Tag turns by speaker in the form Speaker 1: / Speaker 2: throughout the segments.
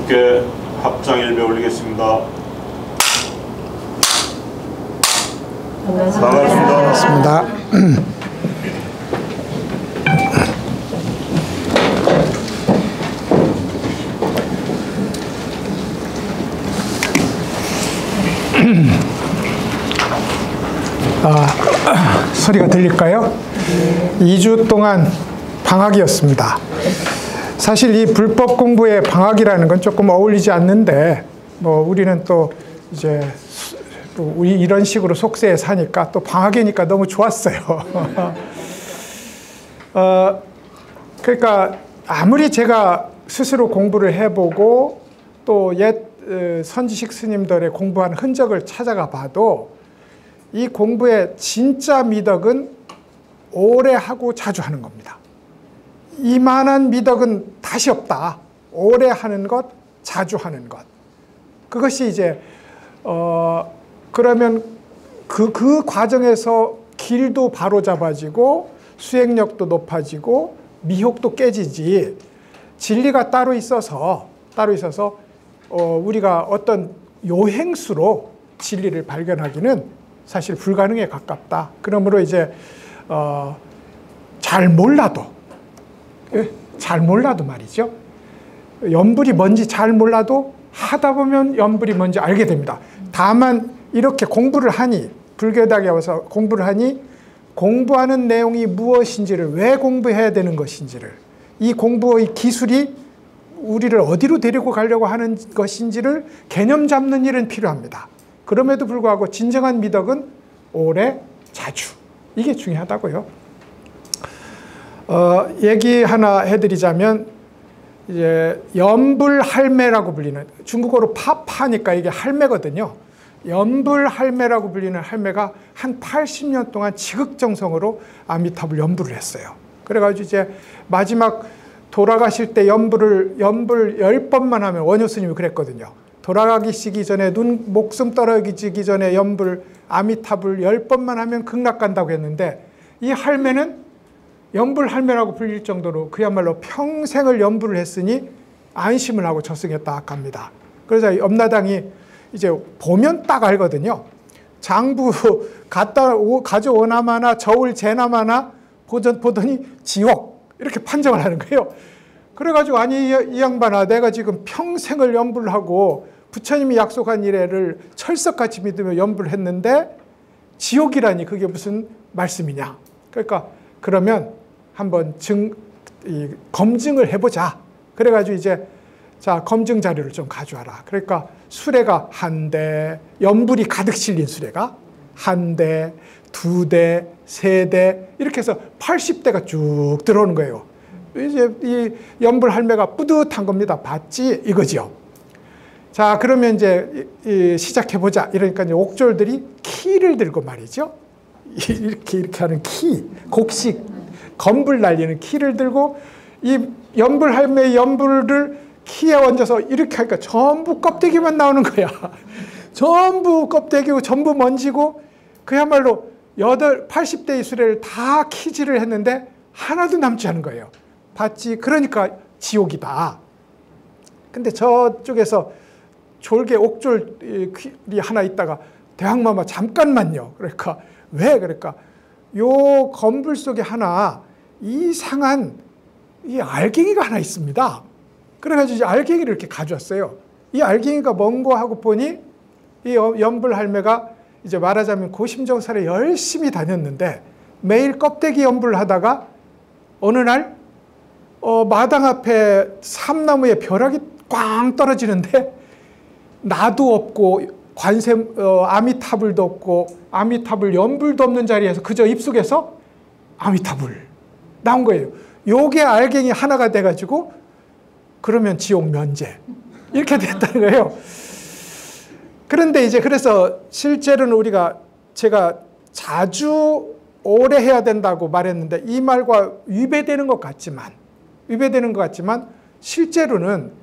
Speaker 1: 함께 합장 1배 올리겠습니다.
Speaker 2: 반갑습니다. 소리가 들릴까요? 2주 동안 방학이었습니다. 사실 이 불법 공부의 방학이라는 건 조금 어울리지 않는데, 우리는 또 이제 우리 이런 식으로 속세에 사니까 또 방학이니까 너무 좋았어요. 그러니까 아무리 제가 스스로 공부를 해보고 또 옛 선지식 스님들의 공부한 흔적을 찾아가 봐도 이 공부의 진짜 미덕은 오래 하고 자주 하는 겁니다. 이만한 미덕은 다시 없다. 오래 하는 것, 자주 하는 것. 그것이 이제 그러면 그 과정에서 길도 바로 잡아지고 수행력도 높아지고 미혹도 깨지지, 진리가 따로 있어서 우리가 어떤 요행수로 진리를 발견하기는 사실 불가능에 가깝다. 그러므로 이제 잘 몰라도 말이죠. 염불이 뭔지 잘 몰라도 하다 보면 염불이 뭔지 알게 됩니다. 다만 이렇게 공부를 하니, 불교대학에 와서 공부를 하니 공부하는 내용이 무엇인지를, 왜 공부해야 되는 것인지를, 이 공부의 기술이 우리를 어디로 데리고 가려고 하는 것인지를 개념 잡는 일은 필요합니다. 그럼에도 불구하고 진정한 미덕은 오래, 자주. 이게 중요하다고요. 얘기 하나 해드리자면, 이제 염불할매라고 불리는, 중국어로 파파니까 이게 할매거든요. 염불할매라고 불리는 할매가 한 80년 동안 지극정성으로 아미타불 염불을 했어요. 그래가지고 이제 마지막 돌아가실 때 염불 10번만 하면, 원효 스님이 그랬거든요. 돌아가시기 전에, 목숨 떨어지기 전에 염불, 아미타불 10번만 하면 극락 간다고 했는데, 이 할매는 염불 할매라고 불릴 정도로 그야말로 평생을 염불을 했으니 안심을 하고 저승에 딱 갑니다. 그래서 염라당이 이제 보면 딱 알거든요. 장부 가져오나마나 저울 재나마나 보더니 지옥, 이렇게 판정을 하는 거예요. 그래가지고, 아니 이 양반아, 내가 지금 평생을 염불을 하고 부처님이 약속한 일을 철석같이 믿으며 염불을 했는데 지옥이라니 그게 무슨 말씀이냐. 그러니까 그러면 한번 검증을 해보자. 그래가지고 이제, 자, 검증 자료를 좀 가져와라. 그러니까 수레가 한 대, 염불이 가득 실린 수레가 한 대, 두 대, 세 대, 이렇게 해서 80대가 쭉 들어오는 거예요. 이제 이 염불 할매가 뿌듯한 겁니다. 봤지? 이거지요. 자, 그러면 이제 시작해보자. 이러니까 이제 옥졸들이 키를 들고 말이죠. 이렇게 하는 키, 곡식, 검불 날리는 키를 들고, 이 염불 할매의 염불을 키에 얹어서 이렇게 하니까 전부 껍데기만 나오는 거야. 전부 껍데기고 전부 먼지고, 그야말로 80대의 수레를 다 키질을 했는데 하나도 남지 않은 거예요. 봤지? 그러니까 지옥이다. 근데 저쪽에서 졸개 옥졸이 하나 있다가, 대왕마마 잠깐만요. 그러니까 왜? 그러니까 요 검불 속에 하나 이상한 이 알갱이가 하나 있습니다. 그래가지고 이제 알갱이를 이렇게 가져왔어요. 이 알갱이가 뭔고 하고 보니, 이 염불 할매가 이제 말하자면 고심정사를 열심히 다녔는데 매일 껍데기 염불을 하다가 어느 날 마당 앞에 삼나무에 벼락이 꽝 떨어지는데 나도 없고 아미타불도 없고 아미타불 염불도 없는 자리에서 그저 입속에서 아미타불 나온 거예요. 요게 알갱이 하나가 돼가지고 그러면 지옥 면제 이렇게 됐다는 거예요. 그런데 이제 그래서 실제로는 제가 자주 오래 해야 된다고 말했는데 이 말과 위배되는 것 같지만 실제로는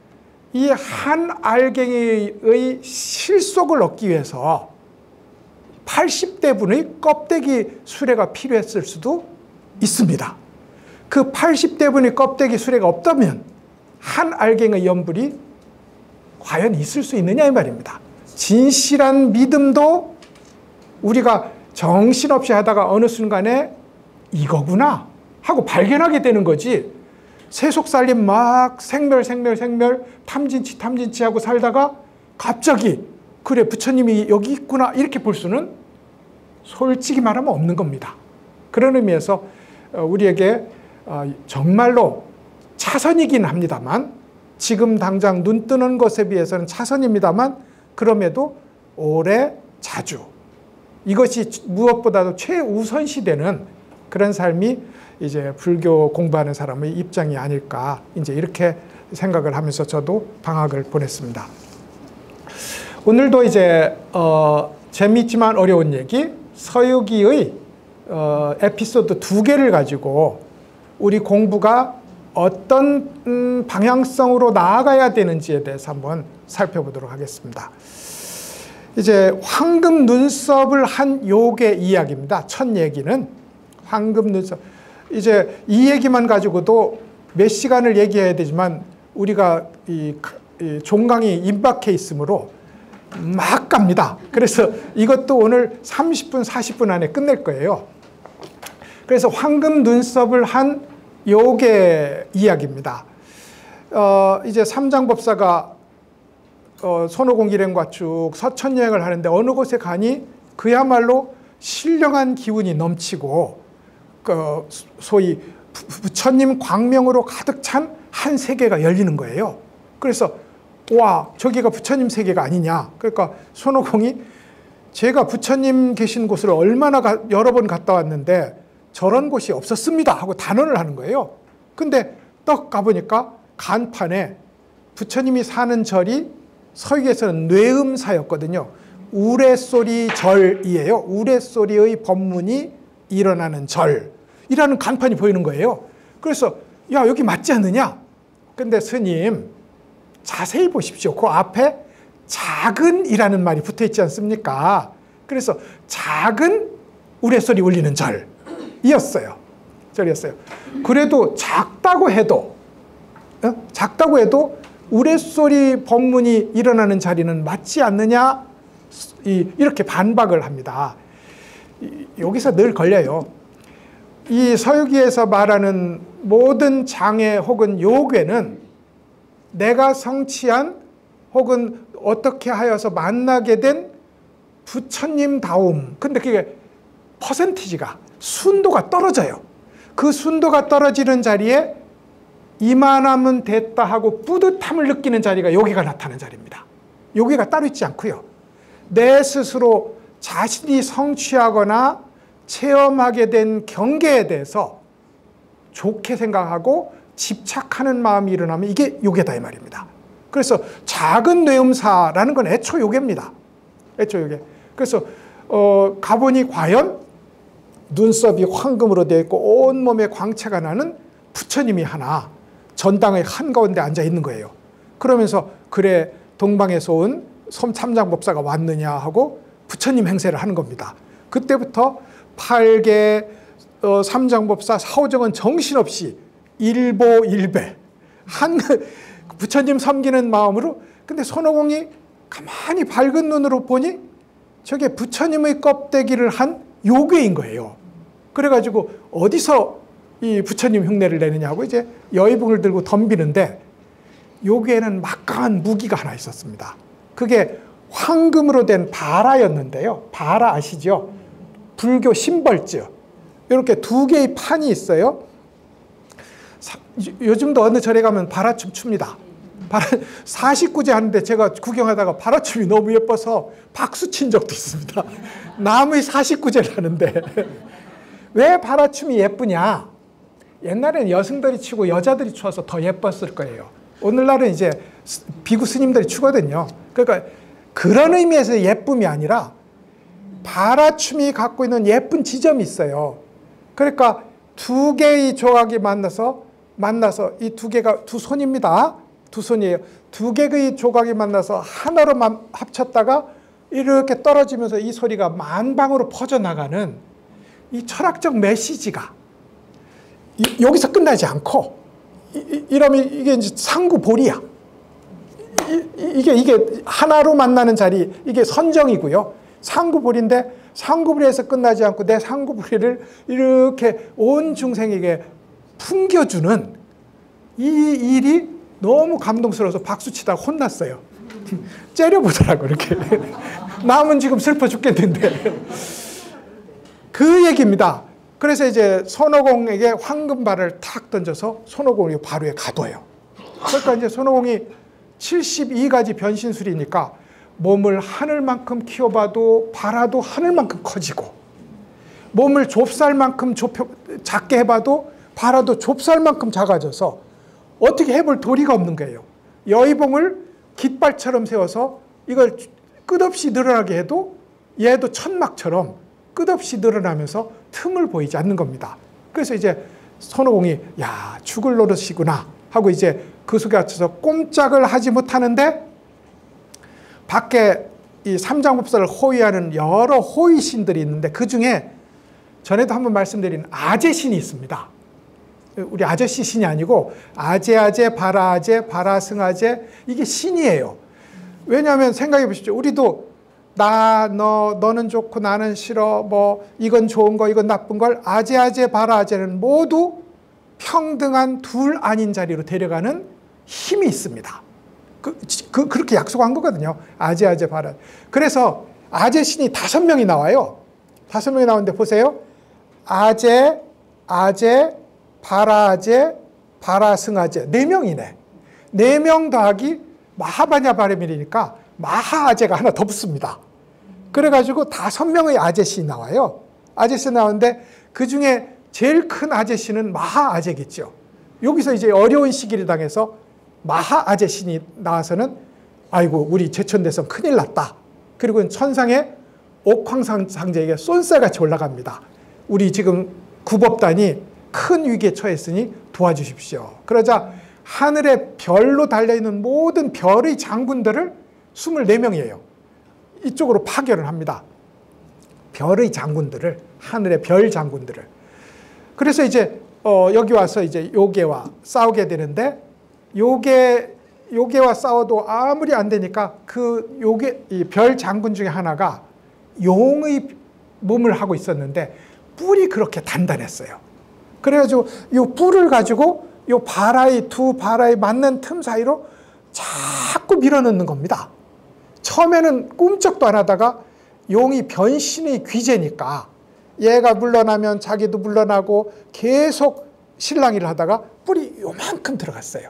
Speaker 2: 이 한 알갱이의 실속을 얻기 위해서 80대분의 껍데기 수레가 필요했을 수도 있습니다. 그 80대분의 껍데기 수레가 없다면 한 알갱이의 염불이 과연 있을 수 있느냐 이 말입니다. 진실한 믿음도 우리가 정신없이 하다가 어느 순간에 이거구나 하고 발견하게 되는 거지. 세속살림 막 생멸 탐진치 하고 살다가 갑자기 그래 부처님이 여기 있구나 이렇게 볼 수는 솔직히 말하면 없는 겁니다. 그런 의미에서 우리에게 정말로 차선이긴 합니다만, 지금 당장 눈 뜨는 것에 비해서는 차선입니다만, 그럼에도 오래 자주 이것이 무엇보다도 최우선시되는 그런 삶이 이제 불교 공부하는 사람의 입장이 아닐까, 이제 이렇게 생각을 하면서 저도 방학을 보냈습니다. 오늘도 이제 재미있지만 어려운 얘기, 서유기의 에피소드 2개를 가지고 우리 공부가 어떤 방향성으로 나아가야 되는지에 대해서 한번 살펴보도록 하겠습니다. 이제 황금 눈썹을 한 요괴 이야기입니다. 첫 얘기는 황금 눈썹. 이제 이 얘기만 가지고도 몇 시간을 얘기해야 되지만 우리가 이 종강이 임박해 있으므로 막 갑니다. 그래서 이것도 오늘 30분, 40분 안에 끝낼 거예요. 그래서 황금 눈썹을 한 요괴 이야기입니다. 이제 삼장법사가 손오공 일행과 쭉 서천 여행을 하는데 어느 곳에 가니 그야말로 신령한 기운이 넘치고 소위 부처님 광명으로 가득 찬 한 세계가 열리는 거예요. 그래서 와, 저기가 부처님 세계가 아니냐. 그러니까 손오공이 제가 부처님 계신 곳을 얼마나 여러 번 갔다 왔는데 저런 곳이 없었습니다 하고 단언을 하는 거예요. 근데 떡 가보니까 간판에 부처님이 사는 절이 서유에서는 뇌음사였거든요. 우레소리 절이에요. 우레소리의 법문이 일어나는 절이라는 간판이 보이는 거예요. 그래서 야, 여기 맞지 않느냐? 근데 스님 자세히 보십시오. 그 앞에 작은이라는 말이 붙어 있지 않습니까? 그래서 작은 우레소리 울리는 절이었어요. 그래도 작다고 해도 우레소리 법문이 일어나는 자리는 맞지 않느냐? 이렇게 반박을 합니다. 여기서 늘 걸려요. 이 서유기에서 말하는 모든 장애 혹은 요괴는 내가 성취한 혹은 어떻게 하여서 만나게 된 부처님다움. 근데 그게 퍼센티지가, 순도가 떨어져요. 그 순도가 떨어지는 자리에 이만하면 됐다 하고 뿌듯함을 느끼는 자리가 요괴가 나타나는 자리입니다. 요괴가 따로 있지 않고요. 내 스스로 자신이 성취하거나 체험하게 된 경계에 대해서 좋게 생각하고 집착하는 마음이 일어나면 이게 요괴다 이 말입니다. 그래서 작은 뇌음사라는 건 애초 요괴입니다. 애초 요괴. 그래서 가보니 과연 눈썹이 황금으로 되어 있고 온몸에 광채가 나는 부처님이 하나 전당의 한가운데 앉아 있는 거예요. 그러면서 그래 동방에서 온 삼장법사가 왔느냐 하고 부처님 행세를 하는 겁니다. 그때부터 8개 삼장법사 사오정은 정신없이 일보일배 부처님 섬기는 마음으로. 근데 손오공이 가만히 밝은 눈으로 보니 저게 부처님의 껍데기를 한 요괴인 거예요. 그래가지고 어디서 이 부처님 흉내를 내느냐고 이제 여의봉을 들고 덤비는데 요괴에는 막강한 무기가 하나 있었습니다. 그게 황금으로 된 바라였는데요. 바라 아시죠? 불교 심벌주. 이렇게 2개의 판이 있어요. 요즘도 어느 절에 가면 바라춤 춥니다. 49제 하는데 제가 구경하다가 바라춤이 너무 예뻐서 박수 친 적도 있습니다. 남의 49제를 하는데 왜 바라춤이 예쁘냐? 옛날에는 여성들이 추고 여자들이 추어서 더 예뻤을 거예요. 오늘날은 이제 비구 스님들이 추거든요. 그러니까 그런 의미에서 예쁨이 아니라 바라춤이 갖고 있는 예쁜 지점이 있어요. 그러니까 2개의 조각이 만나서 이 2개가 2손입니다. 2손이에요. 2개의 조각이 만나서 하나로 합쳤다가 이렇게 떨어지면서 이 소리가 만방으로 퍼져나가는 이 철학적 메시지가 여기서 끝나지 않고 이러면 이게 이제 상구보리야. 이게 하나로 만나는 자리, 이게 선정이고요. 상구불인데 상구불에서 끝나지 않고 내 상구불이를 이렇게 온 중생에게 풍겨주는 이 일이 너무 감동스러워서 박수치다가 혼났어요. 째려보더라고 이렇게. 남은 지금 슬퍼 죽겠는데. 그 얘기입니다. 그래서 이제 손오공에게 황금발을 탁 던져서 손오공이 바로에 가둬요. 그러니까 이제 손오공이 72가지 변신술이니까 몸을 하늘만큼 키워봐도 발아도 하늘만큼 커지고, 몸을 좁쌀만큼 작게 해봐도 발아도 좁쌀만큼 작아져서 어떻게 해볼 도리가 없는 거예요. 여의봉을 깃발처럼 세워서 이걸 끝없이 늘어나게 해도 얘도 천막처럼 끝없이 늘어나면서 틈을 보이지 않는 겁니다. 그래서 이제 손오공이 야, 죽을 노릇이구나 하고 이제 그 속에 갇혀서 꼼짝을 하지 못하는데, 밖에 이 삼장법사를 호위하는 여러 호위신들이 있는데 그 중에 전에도 한번 말씀드린 아제신이 있습니다. 우리 아저씨 신이 아니고 아제, 바라아제, 바라승아제, 이게 신이에요. 왜냐하면 생각해 보십시오. 우리도 너는 좋고 나는 싫어, 뭐 이건 좋은 거 이건 나쁜 걸 아제, 바라아제는 모두 평등한 둘 아닌 자리로 데려가는 힘이 있습니다. 그렇게 약속한 거거든요. 아제, 바라. 그래서 아제 신이 5명이 나와요. 5명이 나오는데 보세요. 아제, 바라아제, 바라승아제 4명이네. 4명 더하기 마하바냐 바레밀이니까 마하아제가 하나 더 붙습니다. 그래가지고 5명의 아제씨 나와요. 아제씨 나오는데 그 중에 제일 큰 아제씨는 마하아제겠죠. 여기서 이제 어려운 시기를 당해서 마하아제신이 나와서는 아이고 우리 제천대성 큰일 났다. 그리고 천상에 옥황상제에게 쏜살같이 올라갑니다. 우리 지금 구법단이 큰 위기에 처했으니 도와주십시오. 그러자 하늘에 별로 달려있는 모든 별의 장군들을 24명이에요. 이쪽으로 파견을 합니다. 별의 장군들을, 하늘의 별 장군들을. 그래서 이제 여기 와서 이제 요괴와 싸우게 되는데, 요괴와 싸워도 아무리 안 되니까 그 이 별 장군 중에 하나가 용의 몸을 하고 있었는데 뿔이 그렇게 단단했어요. 그래가지고 이 뿔을 가지고 이 두 바라에 맞는 틈 사이로 자꾸 밀어넣는 겁니다. 처음에는 꿈쩍도 안 하다가 용이 변신의 귀재니까 얘가 물러나면 자기도 물러나고 계속 실랑이를 하다가 뿔이 요만큼 들어갔어요.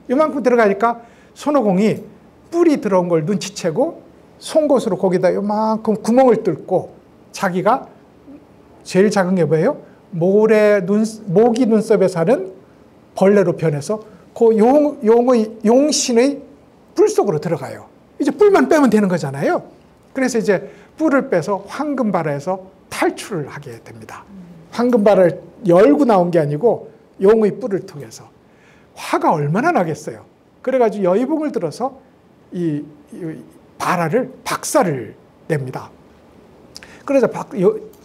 Speaker 2: 요만큼 들어가니까 손오공이 뿔이 들어온 걸 눈치채고 송곳으로 거기다 요만큼 구멍을 뚫고 자기가 제일 작은 게 뭐예요? 모기 눈썹에 사는 벌레로 변해서 그 용신의 뿔 속으로 들어가요. 이제 뿔만 빼면 되는 거잖아요. 그래서 이제 뿔을 빼서 황금바라에서 탈출을 하게 됩니다. 황금바라를 열고 나온 게 아니고 용의 뿔을 통해서. 화가 얼마나 나겠어요. 그래가지고 여의봉을 들어서 이 바라를 박살을 냅니다. 그래서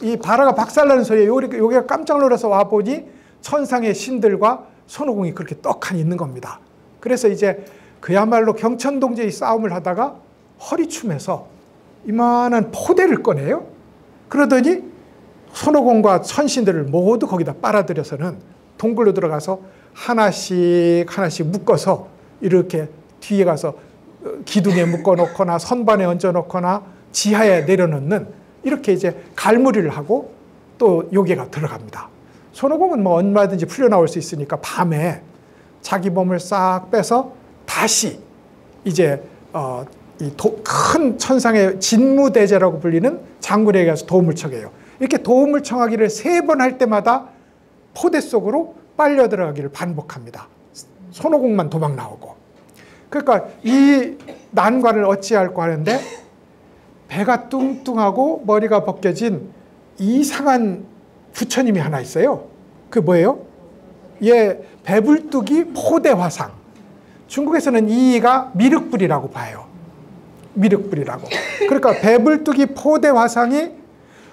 Speaker 2: 이 바라가 박살나는 소리에 요기가 깜짝 놀라서 와보니 천상의 신들과 손오공이 그렇게 떡하니 있는 겁니다. 그래서 이제 그야말로 경천동제의 싸움을 하다가 허리춤에서 이만한 포대를 꺼내요. 그러더니 손오공과 천신들을 모두 거기다 빨아들여서는 동굴로 들어가서 하나씩 묶어서 이렇게 뒤에 가서 기둥에 묶어놓거나 선반에 얹어놓거나 지하에 내려놓는, 이렇게 이제 갈무리를 하고 또 요괴가 들어갑니다. 손오공은 뭐 얼마든지 풀려나올 수 있으니까 밤에 자기 몸을 싹 빼서 다시 이제 큰 천상의 진무대제라고 불리는 장군에게 가서 도움을 청해요. 이렇게 도움을 청하기를 3번 할 때마다 포대 속으로 빨려 들어가기를 반복합니다. 손오공만 도망 나오고. 그러니까 이 난관을 어찌할까 하는데 배가 뚱뚱하고 머리가 벗겨진 이상한 부처님이 하나 있어요. 그게 뭐예요? 예, 배불뚝이 포대화상. 중국에서는 이가 미륵불이라고 봐요. 미륵불이라고. 그러니까 배불뚝이 포대화상이,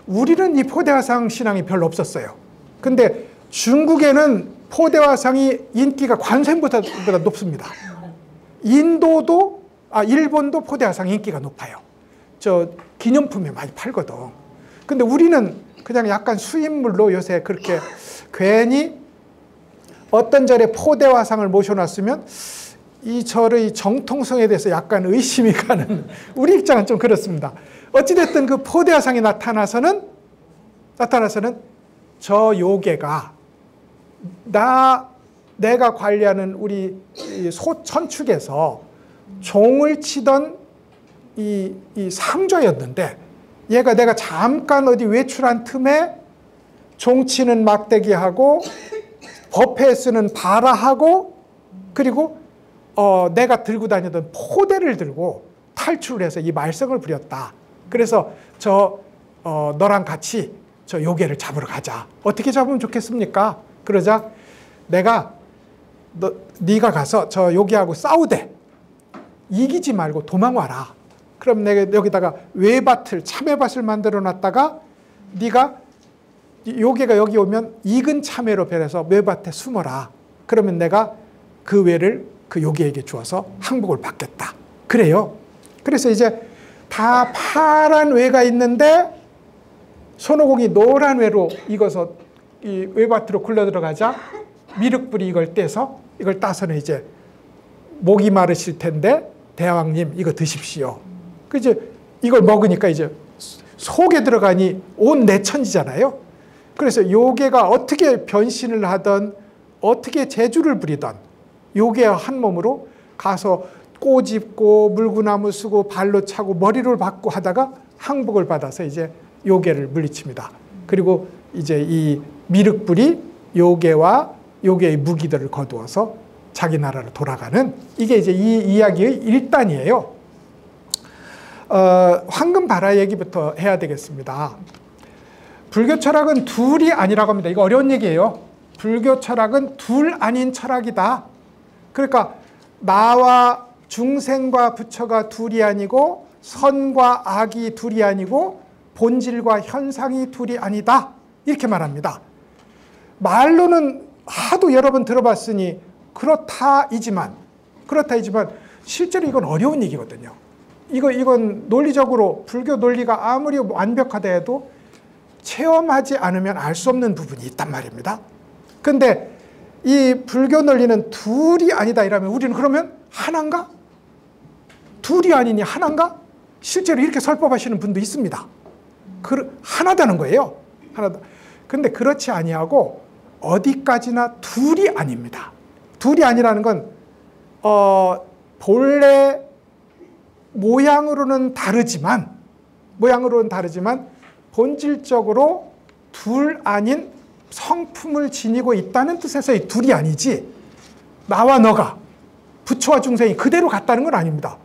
Speaker 2: 우리는 이 포대화상 신앙이 별로 없었어요. 근데 중국에는 포대화상이 인기가 관세음보다 높습니다. 인도도 일본도 포대화상 인기가 높아요. 저 기념품에 많이 팔거든. 근데 우리는 그냥 약간 수입물로 요새 그렇게 괜히 어떤 절에 포대화상을 모셔놨으면 이 절의 정통성에 대해서 약간 의심이 가는 우리 입장은 좀 그렇습니다. 어찌됐든 그 포대화상이 나타나서는 저 요괴가 내가 관리하는 우리 소천축에서 종을 치던 이 상조였는데 얘가 내가 잠깐 어디 외출한 틈에 종치는 막대기하고 법회에 쓰는 바라하고 그리고 내가 들고 다니던 포대를 들고 탈출을 해서 이 말썽을 부렸다. 그래서 너랑 같이 저 요괴를 잡으러 가자. 어떻게 잡으면 좋겠습니까? 그러자 내가 네가 가서 저 요괴하고 싸우되 이기지 말고 도망와라. 그럼 내가 여기다가 외밭을 참외밭을 만들어 놨다가 네가 요괴가 여기 오면 익은 참외로 변해서 외밭에 숨어라. 그러면 내가 그 외를 그 요괴에게 주어서 항복을 받겠다. 그래요. 그래서 이제 다 파란 외가 있는데 손오공이 노란 외로 익어서 이 외밭으로 굴러 들어가자 미륵불이 이걸 떼서 이걸 따서는 이제 목이 마르실 텐데 대왕님 이거 드십시오. 그 이제 이걸 먹으니까 이제 속에 들어가니 온 내천지잖아요. 그래서 요괴가 어떻게 변신을 하던 어떻게 재주를 부리던 요괴와 한 몸으로 가서 꼬집고 물구나무 쓰고 발로 차고 머리를 박고 하다가 항복을 받아서 이제 요괴를 물리칩니다. 그리고 이제 이 미륵불이 요괴와 요괴의 무기들을 거두어서 자기 나라로 돌아가는 이게 이제 이 이야기의 1단이에요. 황금바라 얘기부터 해야 되겠습니다. 불교 철학은 둘이 아니라고 합니다. 이거 어려운 얘기예요. 불교 철학은 둘 아닌 철학이다. 그러니까 나와 중생과 부처가 둘이 아니고 선과 악이 둘이 아니고 본질과 현상이 둘이 아니다. 이렇게 말합니다. 말로는 하도 여러 번 들어봤으니 그렇다이지만 실제로 이건 어려운 얘기거든요. 이건 논리적으로 불교 논리가 아무리 완벽하다 해도 체험하지 않으면 알 수 없는 부분이 있단 말입니다. 근데 이 불교 논리는 둘이 아니다 이러면 우리는 그러면 하나인가? 둘이 아니니 하나인가? 실제로 이렇게 설법하시는 분도 있습니다. 하나다는 거예요. 하나다. 근데 그렇지 아니하고 어디까지나 둘이 아닙니다. 둘이 아니라는 건 본래 모양으로는 다르지만 본질적으로 둘 아닌 성품을 지니고 있다는 뜻에서의 둘이 아니지 나와 너가 부처와 중생이 그대로 같다는 건 아닙니다.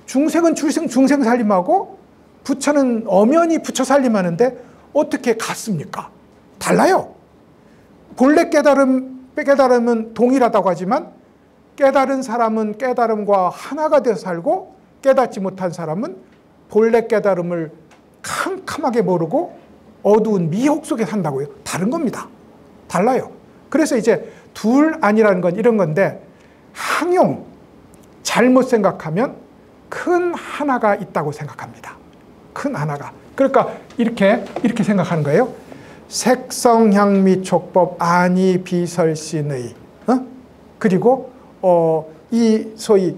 Speaker 2: 중생은 중생 살림하고 부처는 엄연히 부처 살림하는데 어떻게 같습니까? 달라요. 본래 깨달음은 동일하다고 하지만 깨달은 사람은 깨달음과 하나가 되어 살고 깨닫지 못한 사람은 본래 깨달음을 캄캄하게 모르고 어두운 미혹 속에 산다고요. 다른 겁니다. 달라요. 그래서 이제 둘 아니라는 건 이런 건데 항용, 잘못 생각하면 큰 하나가 있다고 생각합니다. 큰 하나가. 그러니까 이렇게 생각하는 거예요. 색성향미 촉법 아니 비설신의 그리고 이 소위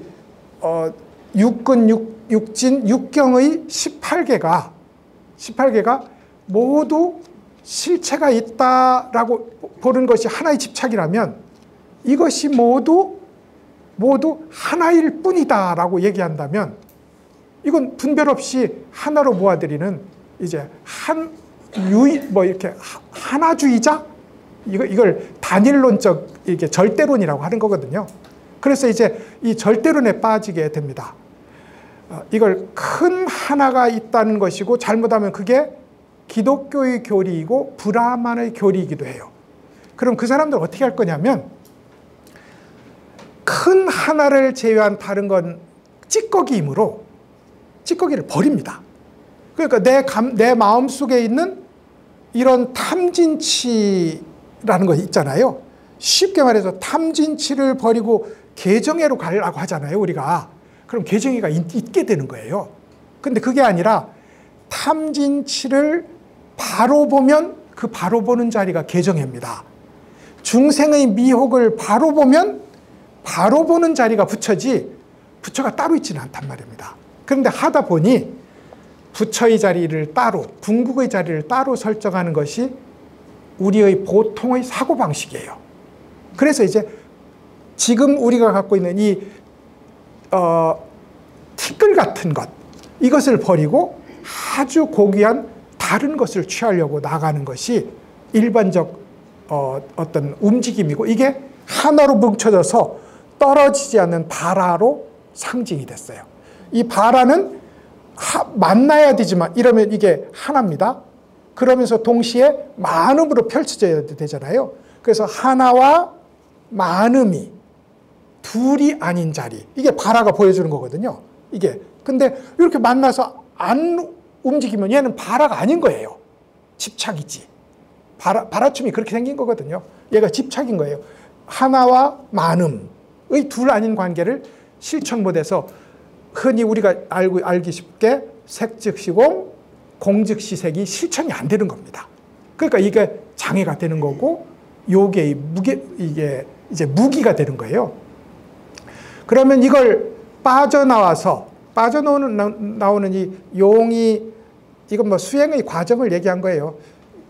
Speaker 2: 육근 육진 육경의 18개가 모두 실체가 있다라고 보는 것이 하나의 집착이라면 이것이 모두 하나일 뿐이다라고 얘기한다면 이건 분별 없이 하나로 모아들이는 이제 이렇게 하나주의자 이걸 단일론적 이게 절대론이라고 하는 거거든요. 그래서 이제 이 절대론에 빠지게 됩니다. 이걸 큰 하나가 있다는 것이고 잘못하면 그게 기독교의 교리이고 브라만의 교리이기도 해요. 그럼 그 사람들 어떻게 할 거냐면 큰 하나를 제외한 다른 건 찌꺼기이므로 찌꺼기를 버립니다. 그러니까 내 마음속에 있는 이런 탐진치라는 거 있잖아요. 쉽게 말해서 탐진치를 버리고 개정회로 가려고 하잖아요, 우리가. 그럼 계정이가 있게 되는 거예요. 근데 그게 아니라 탐진치를 바로 보면 그 바로 보는 자리가 계정입니다. 중생의 미혹을 바로 보면 바로 보는 자리가 부처지 부처가 따로 있지는 않단 말입니다. 그런데 하다 보니 부처의 자리를 따로, 궁극의 자리를 따로 설정하는 것이 우리의 보통의 사고방식이에요. 그래서 이제 지금 우리가 갖고 있는 이 티끌 같은 것, 이것을 버리고 아주 고귀한 다른 것을 취하려고 나가는 것이 일반적 어떤 움직임이고, 이게 하나로 뭉쳐져서 떨어지지 않는 바라로 상징이 됐어요. 이 바라는 만나야 되지만 이러면 이게 하나입니다. 그러면서 동시에 만음으로 펼쳐져야 되잖아요. 그래서 하나와 만음이 둘이 아닌 자리, 이게 바라가 보여주는 거거든요. 이게 근데 이렇게 만나서 안 움직이면 얘는 바라가 아닌 거예요. 집착이지. 바라춤이 그렇게 생긴 거거든요. 얘가 집착인 거예요. 하나와 만음의 둘 아닌 관계를 실천 못해서 흔히 우리가 알기 쉽게 색즉시공, 공즉시색이 실천이 안 되는 겁니다. 그러니까 이게 장애가 되는 거고, 요게 이게 이제 무기가 되는 거예요. 그러면 이걸 빠져나오는 이 용이, 이건 뭐 수행의 과정을 얘기한 거예요.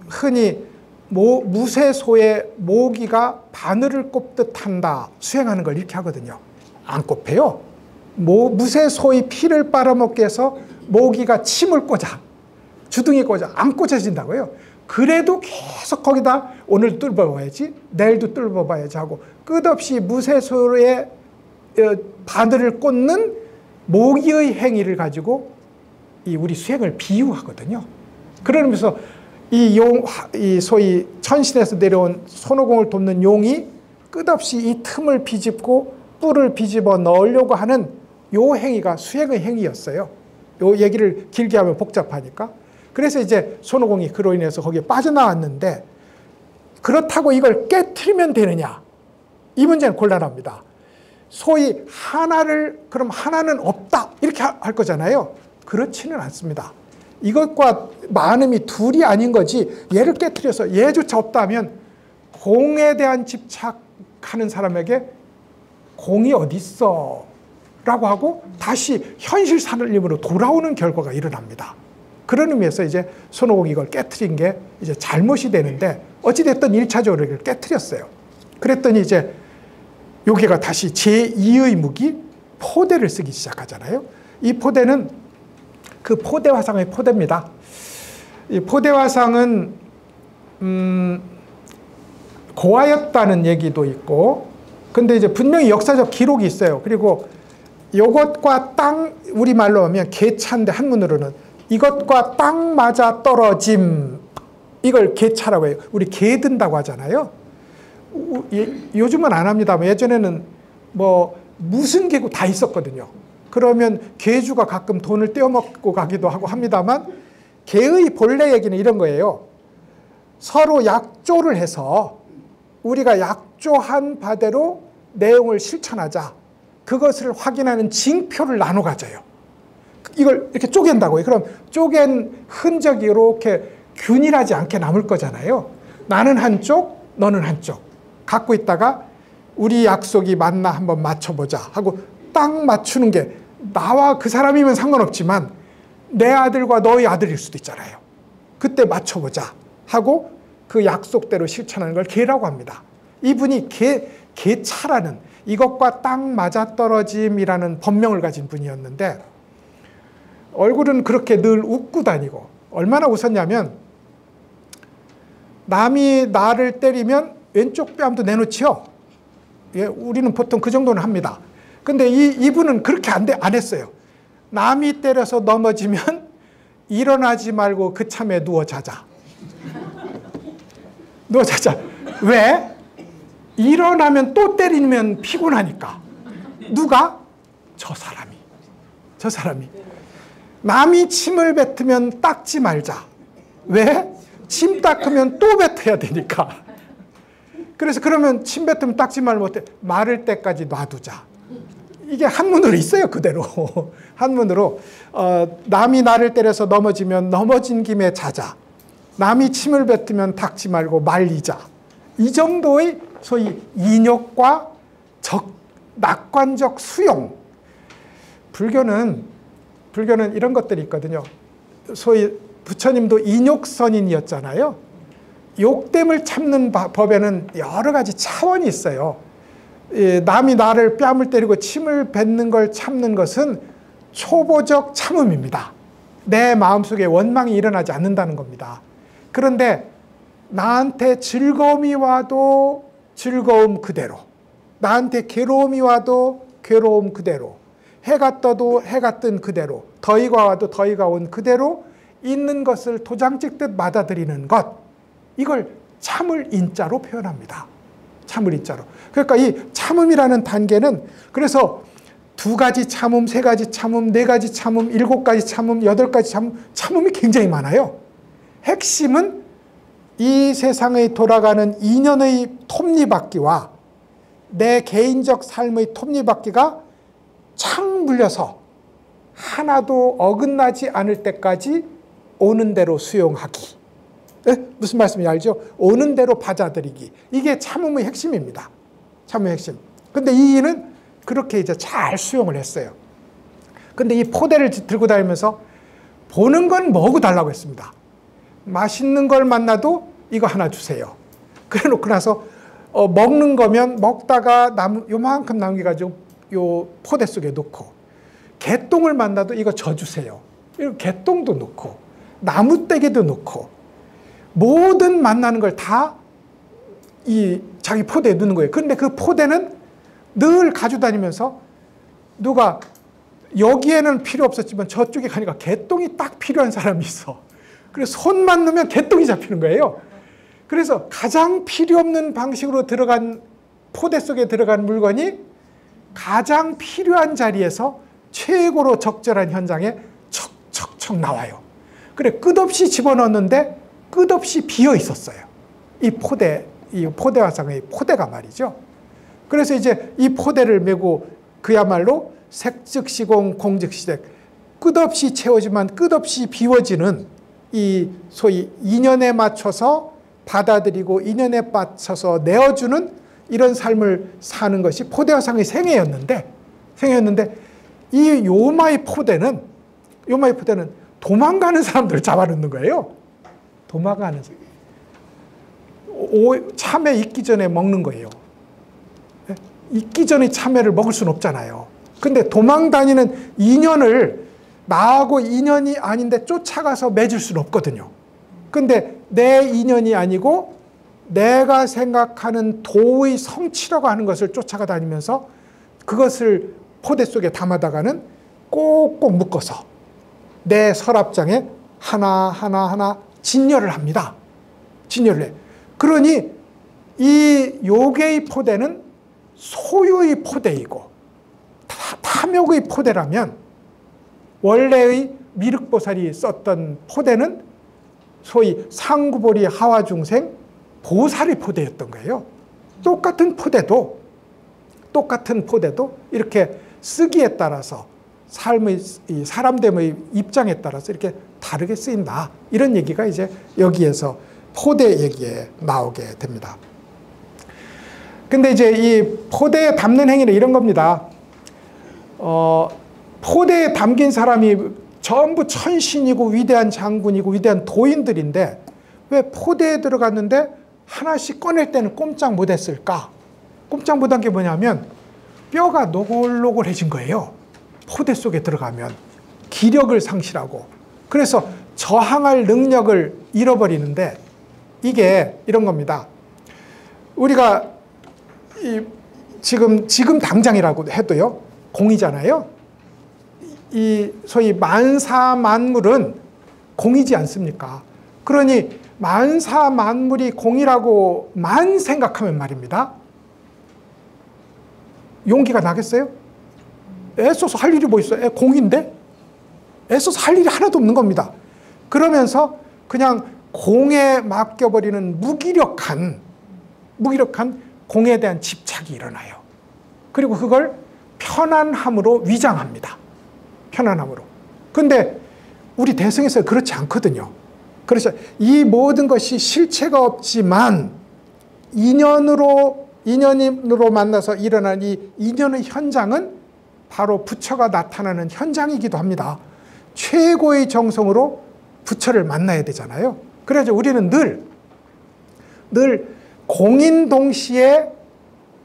Speaker 2: 흔히 무쇠소의 모기가 바늘을 꼽듯 한다, 수행하는 걸 이렇게 하거든요. 안 꼽혀요. 무쇠소의 피를 빨아먹기 위해서 모기가 침을 꽂아, 주둥이 꽂아, 안 꽂아진다고요. 그래도 계속 거기다 오늘 뚫어봐야지, 내일도 뚫어봐야지 하고 끝없이 무쇠소의 바늘을 꽂는 모기의 행위를 가지고 이 우리 수행을 비유하거든요. 그러면서 이 소위 천신에서 내려온 손오공을 돕는 용이 끝없이 이 틈을 비집고 뿔을 비집어 넣으려고 하는 요 행위가 수행의 행위였어요. 요 얘기를 길게 하면 복잡하니까. 그래서 이제 손오공이 그로 인해서 거기에 빠져나왔는데, 그렇다고 이걸 깨트리면 되느냐? 이 문제는 곤란합니다. 소위 그럼 하나는 없다, 이렇게 할 거잖아요. 그렇지는 않습니다. 이것과 만음이 둘이 아닌 거지, 얘를 깨트려서 얘조차 없다 하면 공에 대한 집착하는 사람에게 공이 어디 있어? 라고 하고 다시 현실 산림으로 돌아오는 결과가 일어납니다. 그런 의미에서 이제 손오공이 이걸 깨트린 게 이제 잘못이 되는데, 어찌됐든 1차적으로 이걸 깨트렸어요. 그랬더니 이제 요괴가 다시 제2의 무기 포대를 쓰기 시작하잖아요. 이 포대는 그 포대화상의 포대입니다. 이 포대화상은 고아였다는 얘기도 있고, 근데 이제 분명히 역사적 기록이 있어요. 그리고 이것과 우리말로 하면 개차인데, 한문으로는 이것과 딱 맞아 떨어짐, 이걸 개차라고 해요. 우리 개 든다고 하잖아요. 요즘은 안 합니다만 예전에는 뭐 무슨 개고 다 있었거든요. 그러면 개주가 가끔 돈을 떼어먹고 가기도 하고 합니다만, 개의 본래 얘기는 이런 거예요. 서로 약조를 해서 우리가 약조한 바대로 내용을 실천하자, 그것을 확인하는 징표를 나눠 가져요. 이걸 이렇게 쪼갠다고요. 그럼 쪼갠 흔적이 이렇게 균일하지 않게 남을 거잖아요. 나는 한쪽, 너는 한쪽 갖고 있다가 우리 약속이 맞나 한번 맞춰보자 하고 딱 맞추는 게, 나와 그 사람이면 상관없지만 내 아들과 너의 아들일 수도 있잖아요. 그때 맞춰보자 하고 그 약속대로 실천하는 걸 개라고 합니다. 이분이 개차라는, 이것과 딱 맞아떨어짐이라는 법명을 가진 분이었는데, 얼굴은 그렇게 늘 웃고 다니고, 얼마나 웃었냐면 남이 나를 때리면 왼쪽 뺨도 내놓지요. 예, 우리는 보통 그 정도는 합니다. 근데 이분은 그렇게 안 했어요. 남이 때려서 넘어지면 일어나지 말고 그 참에 누워 자자. 누워 자자. 왜? 일어나면 또 때리면 피곤하니까. 누가? 저 사람이. 남이 침을 뱉으면 닦지 말자. 왜? 침 닦으면 또 뱉어야 되니까. 그래서 그러면 침 뱉으면 닦지 말고 마를 때까지 놔두자. 이게 한문으로 있어요. 그대로. 한문으로 남이 나를 때려서 넘어지면 넘어진 김에 자자. 남이 침을 뱉으면 닦지 말고 말리자. 이 정도의 소위 인욕과 낙관적 수용. 불교는 이런 것들이 있거든요. 소위 부처님도 인욕선인이었잖아요. 욕됨을 참는 법에는 여러 가지 차원이 있어요. 남이 나를 뺨을 때리고 침을 뱉는 걸 참는 것은 초보적 참음입니다. 내 마음속에 원망이 일어나지 않는다는 겁니다. 그런데 나한테 즐거움이 와도 즐거움 그대로, 나한테 괴로움이 와도 괴로움 그대로, 해가 떠도 해가 뜬 그대로, 더위가 와도 더위가 온 그대로 있는 것을 도장 찍듯 받아들이는 것, 이걸 참을 인자로 표현합니다. 참을 인자로. 그러니까 이 참음이라는 단계는 그래서 2가지 참음, 3가지 참음, 4가지 참음, 7가지 참음, 8가지 참음이 굉장히 많아요. 핵심은 이 세상에 돌아가는 인연의 톱니바퀴와 내 개인적 삶의 톱니바퀴가 착 물려서 하나도 어긋나지 않을 때까지 오는 대로 수용하기. 무슨 말씀인지 알죠? 오는 대로 받아들이기. 이게 참음의 핵심입니다. 참음의 핵심. 근데 이는 그렇게 이제 잘 수용을 했어요. 근데 이 포대를 들고 다니면서 보는 건 먹어 달라고 했습니다. 맛있는 걸 만나도 이거 하나 주세요. 그래 놓고 나서 먹는 거면 먹다가 요만큼 남겨가지고 요 포대 속에 넣고, 개똥을 만나도 이거 저 주세요. 이거 개똥도 넣고, 나무떼기도 넣고, 모든 만나는 걸 다 이 자기 포대에 넣는 거예요. 그런데 그 포대는 늘 가지고 다니면서 누가 여기에는 필요 없었지만 저쪽에 가니까 개똥이 딱 필요한 사람이 있어. 그래서 손만 넣으면 개똥이 잡히는 거예요. 그래서 가장 필요 없는 방식으로 들어간 포대 속에 들어간 물건이 가장 필요한 자리에서 최고로 적절한 현장에 척척척 나와요. 그래 끝없이 집어넣었는데 끝없이 비어 있었어요. 이 포대화상의 포대가 말이죠. 그래서 이제 이 포대를 메고 그야말로 색즉시공 공즉시색, 끝없이 채워지만 끝없이 비워지는 이 소위 인연에 맞춰서 받아들이고 인연에 맞춰서 내어주는 이런 삶을 사는 것이 포대화상의 생애였는데 이 요마의 포대는 도망가는 사람들을 잡아놓는 거예요. 도망가는 사람. 참외 익기 전에 먹는 거예요. 익기 전에 참외를 먹을 수는 없잖아요. 근데 도망다니는 인연을 나하고 인연이 아닌데 쫓아가서 맺을 수는 없거든요. 근데 내 인연이 아니고 내가 생각하는 도의 성취라고 하는 것을 쫓아가 다니면서 그것을 포대 속에 담아다가는 꼭꼭 묶어서 내 서랍장에 하나하나 진열을 합니다. 진열을 해. 그러니 이 요괴의 포대는 소유의 포대이고 탐욕의 포대라면 원래의 미륵보살이 썼던 포대는 소위 상구보리 하와중생 보살의 포대였던 거예요. 똑같은 포대도 이렇게 쓰기에 따라서 사람됨의 입장에 따라서 이렇게 다르게 쓰인다. 이런 얘기가 이제 여기에서 포대 얘기에 나오게 됩니다. 근데 이제 이 포대에 담는 행위는 이런 겁니다. 포대에 담긴 사람이 전부 천신이고 위대한 장군이고 위대한 도인들인데 왜 포대에 들어갔는데 하나씩 꺼낼 때는 꼼짝 못했을까? 꼼짝 못한 게 뭐냐면 뼈가 노골노골해진 거예요. 포대 속에 들어가면 기력을 상실하고 그래서 저항할 능력을 잃어버리는데 이게 이런 겁니다. 우리가 지금 당장이라고 해도요, 공이잖아요. 이 소위 만사만물은 공이지 않습니까? 그러니 만사만물이 공이라고만 생각하면 말입니다. 용기가 나겠어요? 애써서 할 일이 뭐 있어요? 공인데? 애써서 할 일이 하나도 없는 겁니다. 그러면서 그냥 공에 맡겨버리는 무기력한 공에 대한 집착이 일어나요. 그리고 그걸 편안함으로 위장합니다. 편안함으로. 근데 우리 대승에서 그렇지 않거든요. 그래서 이 모든 것이 실체가 없지만 인연으로 만나서 일어난 이 인연의 현장은 바로 부처가 나타나는 현장이기도 합니다. 최고의 정성으로 부처를 만나야 되잖아요. 그래서 우리는 늘 공인 동시에,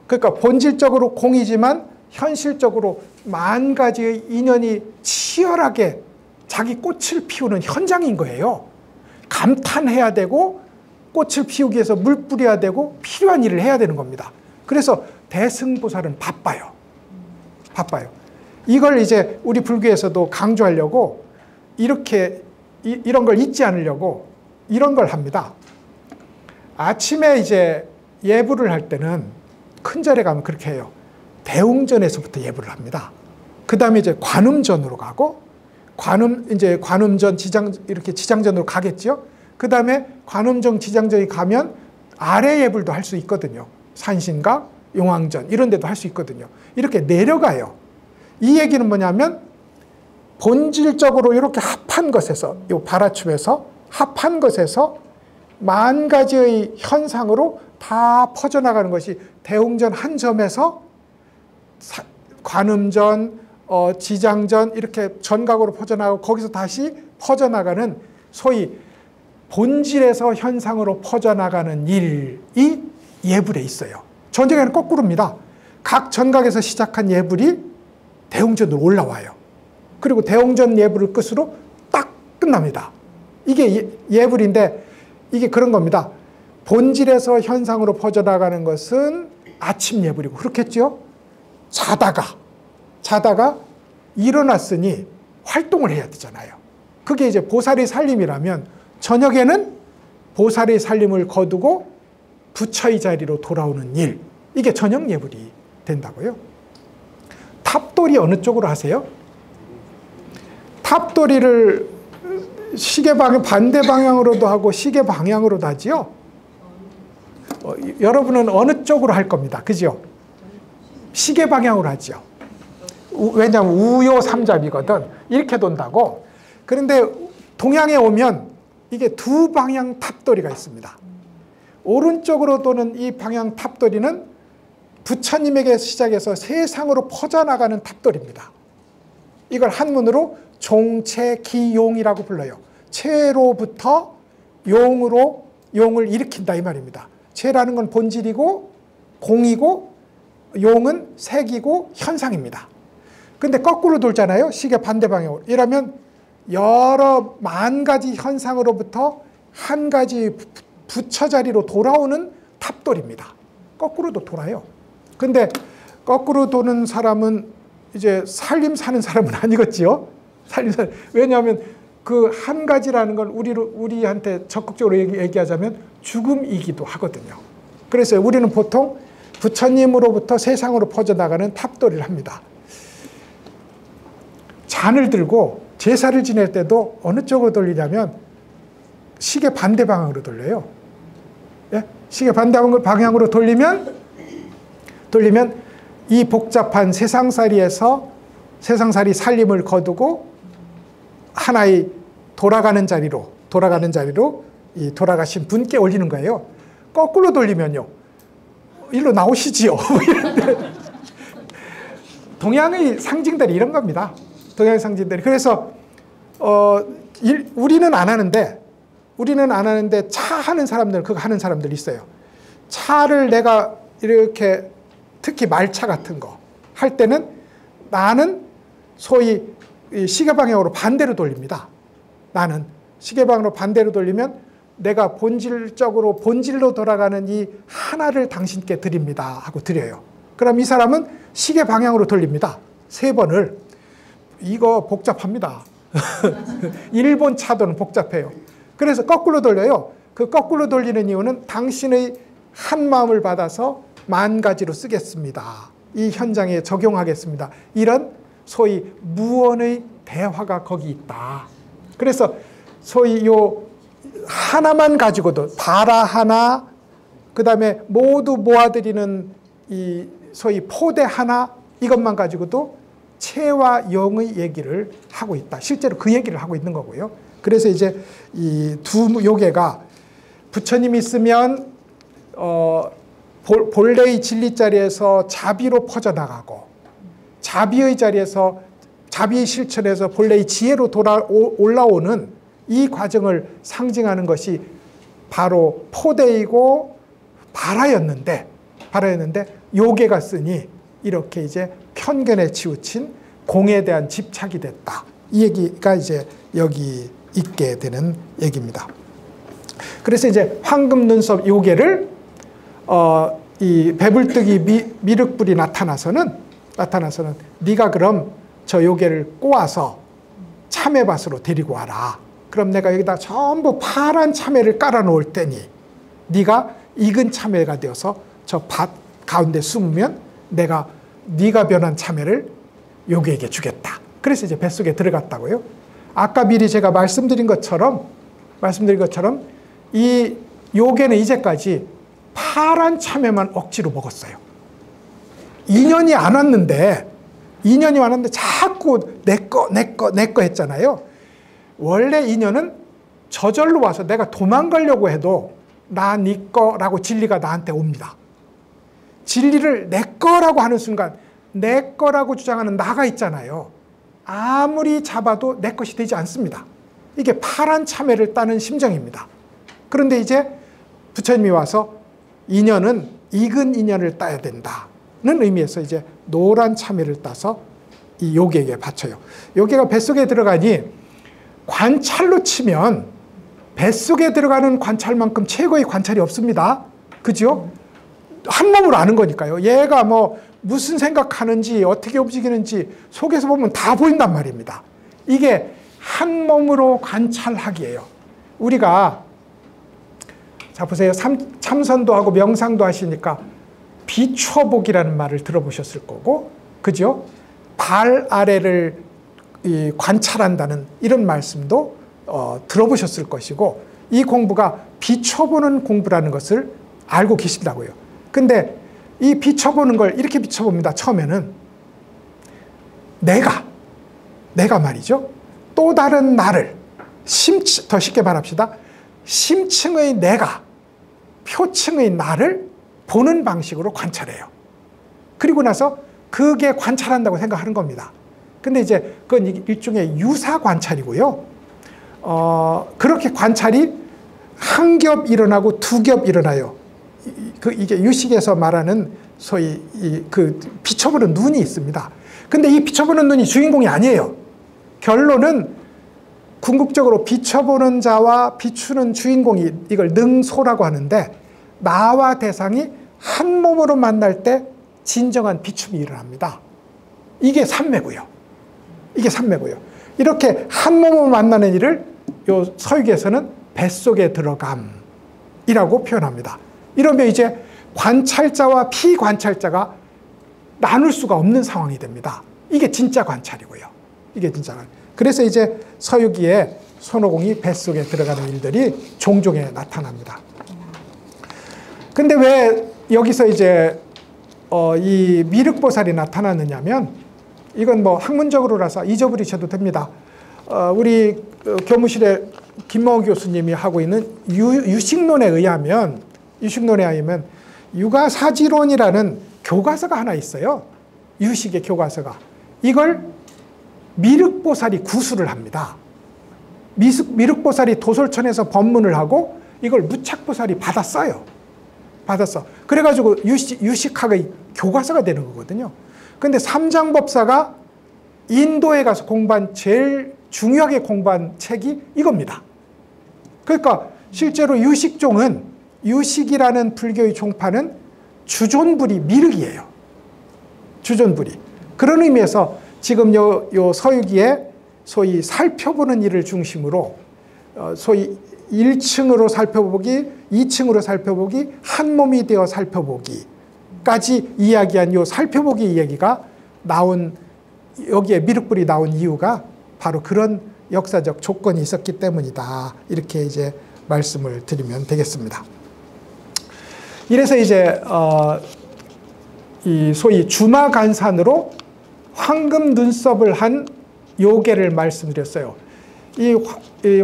Speaker 2: 그러니까 본질적으로 공이지만 현실적으로 만 가지의 인연이 치열하게 자기 꽃을 피우는 현장인 거예요. 감탄해야 되고 꽃을 피우기 위해서 물 뿌려야 되고 필요한 일을 해야 되는 겁니다. 그래서 대승보살은 바빠요. 이걸 이제 우리 불교에서도 강조하려고 이런 걸 잊지 않으려고 이런 걸 합니다. 아침에 이제 예불을 할 때는 큰 절에 가면 그렇게 해요. 대웅전에서부터 예불을 합니다. 그 다음에 이제 관음전으로 가고 관음전 이렇게 지장전으로 가겠죠. 그 다음에 관음전 지장전이 가면 아래 예불도 할 수 있거든요. 산신각, 용왕전 이런 데도 할 수 있거든요. 이렇게 내려가요. 이 얘기는 뭐냐면 본질적으로 이렇게 합한 것에서, 이 발아춤에서 합한 것에서 만 가지의 현상으로 다 퍼져나가는 것이 대웅전 한 점에서 관음전, 지장전 이렇게 전각으로 퍼져나가고 거기서 다시 퍼져나가는 소위 본질에서 현상으로 퍼져나가는 일이 예불에 있어요. 전쟁에는 거꾸로입니다. 각 전각에서 시작한 예불이 대웅전으로 올라와요. 그리고 대웅전 예불을 끝으로 딱 끝납니다. 이게 예불인데 이게 그런 겁니다. 본질에서 현상으로 퍼져나가는 것은 아침 예불이고 그렇겠죠? 자다가 일어났으니 활동을 해야 되잖아요. 그게 이제 보살의 살림이라면 저녁에는 보살의 살림을 거두고 부처의 자리로 돌아오는 일, 이게 저녁 예불이 된다고요. 탑돌이 어느 쪽으로 하세요? 탑돌이를 시계 반대 방향으로도 하고 시계 방향으로도 하지요. 여러분은 어느 쪽으로 할 겁니다. 그죠? 시계 방향으로 하죠. 왜냐하면 우요 삼잡이거든. 이렇게 돈다고. 그런데 동양에 오면 이게 두 방향 탑돌이가 있습니다. 오른쪽으로 도는 이 방향 탑돌이는 부처님에게 시작해서 세상으로 퍼져나가는 탑돌입니다. 이걸 한문으로 종체기용이라고 불러요. 체로부터 용으로 용을 일으킨다 이 말입니다. 체라는 건 본질이고 공이고 용은 색이고 현상입니다. 근데 거꾸로 돌잖아요. 시계 반대 방향으로. 이러면 여러 만 가지 현상으로부터 한 가지 부처 자리로 돌아오는 탑돌입니다. 거꾸로도 돌아요. 근데 거꾸로 도는 사람은 이제 살림 사는 사람은 아니겠지요. 왜냐하면 그 한 가지라는 건 우리한테 적극적으로 얘기하자면 죽음이기도 하거든요. 그래서 우리는 보통 부처님으로부터 세상으로 퍼져나가는 탑돌이를 합니다. 잔을 들고 제사를 지낼 때도 어느 쪽으로 돌리냐면 시계 반대 방향으로 돌려요. 예? 시계 반대 방향으로 돌리면 이 복잡한 세상살이에서 세상살이 살림을 거두고 하나의 돌아가는 자리로 이 돌아가신 분께 올리는 거예요. 거꾸로 돌리면요. 일로 나오시지요. 동양의 상징들이 이런 겁니다. 동양의 상징들이. 그래서 우리는 안 하는데 차 하는 사람들, 그거 하는 사람들 있어요. 차를 내가 이렇게 특히 말차 같은 거 할 때는 나는 소위 시계 방향으로 반대로 돌립니다. 나는 시계 방향으로 반대로 돌리면 내가 본질로 돌아가는 이 하나를 당신께 드립니다 하고 드려요. 그럼 이 사람은 시계 방향으로 돌립니다. 3번을. 이거 복잡합니다. 일본 차도는 복잡해요. 그래서 거꾸로 돌려요. 그 거꾸로 돌리는 이유는 당신의 한 마음을 받아서 만 가지로 쓰겠습니다. 이 현장에 적용하겠습니다. 이런 소위 무언의 대화가 거기 있다. 그래서 소위 요 하나만 가지고도 바라 하나, 그 다음에 모두 모아드리는 이 소위 포대 하나, 이것만 가지고도 체와 영의 얘기를 하고 있다. 실제로 그 얘기를 하고 있는 거고요. 그래서 이제 이 두 요괴가 부처님이 있으면 본래의 진리 자리에서 자비로 퍼져나가고, 자비의 자리에서 자비의 실천에서 본래의 지혜로 올라오는 이 과정을 상징하는 것이 바로 포대이고 발화였는데 요괴가 쓰니 이렇게 이제 편견에 치우친 공에 대한 집착이 됐다. 이 얘기가 이제 여기 있게 되는 얘기입니다. 그래서 이제 황금 눈썹 요괴를 이 배불뚝이 미륵불이 나타나서는 네가 그럼 저 요괴를 꼬아서 참외밭으로 데리고 와라. 그럼 내가 여기다 전부 파란 참외를 깔아 놓을 테니 네가 익은 참외가 되어서 저 밭 가운데 숨으면 내가 네가 변한 참외를 요괴에게 주겠다. 그래서 이제 뱃속에 들어갔다고요. 아까 미리 제가 말씀드린 것처럼 이 요괴는 이제까지 파란 참외만 억지로 먹었어요. 2년이 안 왔는데 자꾸 내 거 했잖아요. 원래 인연은 저절로 와서 내가 도망가려고 해도 나 네 거라고 진리가 나한테 옵니다. 진리를 내 거라고 하는 순간 내 거라고 주장하는 나가 있잖아요. 아무리 잡아도 내 것이 되지 않습니다. 이게 파란 참외를 따는 심정입니다. 그런데 이제 부처님이 와서 인연은 익은 인연을 따야 된다는 의미에서 이제 노란 참외를 따서 이 요괴에게 바쳐요. 요괴가 뱃속에 들어가니 관찰로 치면 뱃속에 들어가는 관찰만큼 최고의 관찰이 없습니다. 그죠? 한 몸으로 아는 거니까요. 얘가 뭐 무슨 생각하는지 어떻게 움직이는지 속에서 보면 다 보인단 말입니다. 이게 한 몸으로 관찰하기예요. 우리가 자 보세요. 참선도 하고 명상도 하시니까 비춰보기라는 말을 들어보셨을 거고, 그죠? 발 아래를 관찰한다는 이런 말씀도 들어보셨을 것이고, 이 공부가 비춰보는 공부라는 것을 알고 계신다고요. 근데 이 비춰보는 걸 이렇게 비춰봅니다. 처음에는 내가 말이죠. 또 다른 나를 더 쉽게 말합시다. 심층의 내가 표층의 나를 보는 방식으로 관찰해요. 그리고 나서 그게 관찰한다고 생각하는 겁니다. 근데 이제 그건 일종의 유사 관찰이고요. 그렇게 관찰이 한 겹 일어나고 두 겹 일어나요. 이게 유식에서 말하는 소위 그 비춰보는 눈이 있습니다. 근데 이 비춰보는 눈이 주인공이 아니에요. 결론은 궁극적으로 비춰보는 자와 비추는 주인공이 이걸 능소라고 하는데, 나와 대상이 한 몸으로 만날 때 진정한 비춤이 일어납니다. 이게 삼매고요. 이렇게 한 몸으로 만나는 일을 요 서유기에서는 뱃속에 들어감이라고 표현합니다. 이러면 이제 관찰자와 피관찰자가 나눌 수가 없는 상황이 됩니다. 이게 진짜 관찰이고요. 그래서 이제 서유기에 손오공이 뱃속에 들어가는 일들이 종종 나타납니다. 근데 왜 여기서 이제 이 미륵보살이 나타났느냐면, 이건 뭐 학문적으로라서 잊어버리셔도 됩니다. 우리 교무실에 김모호 교수님이 하고 있는 유식론에 의하면 유가사지론이라는 교과서가 하나 있어요. 유식의 교과서가. 이걸 미륵보살이 구술을 합니다. 미륵보살이 도솔천에서 법문을 하고 이걸 무착보살이 받았어. 그래가지고 유식학의 교과서가 되는 거거든요. 근데 삼장법사가 인도에 가서 제일 중요하게 공부한 책이 이겁니다. 그러니까 실제로 유식이라는 불교의 종파는 주존불이 미륵이에요. 그런 의미에서 지금 요 서유기에 소위 살펴보는 일을 중심으로 소위 1층으로 살펴보기, 2층으로 살펴보기, 한 몸이 되어 살펴보기까지 이야기한 요 살펴보기 이야기가 나온, 여기에 미륵불이 나온 이유가 바로 그런 역사적 조건이 있었기 때문이다. 이렇게 이제 말씀을 드리면 되겠습니다. 이래서 이제 이 소위 주마간산으로 황금 눈썹을 한 요괴를 말씀드렸어요. 이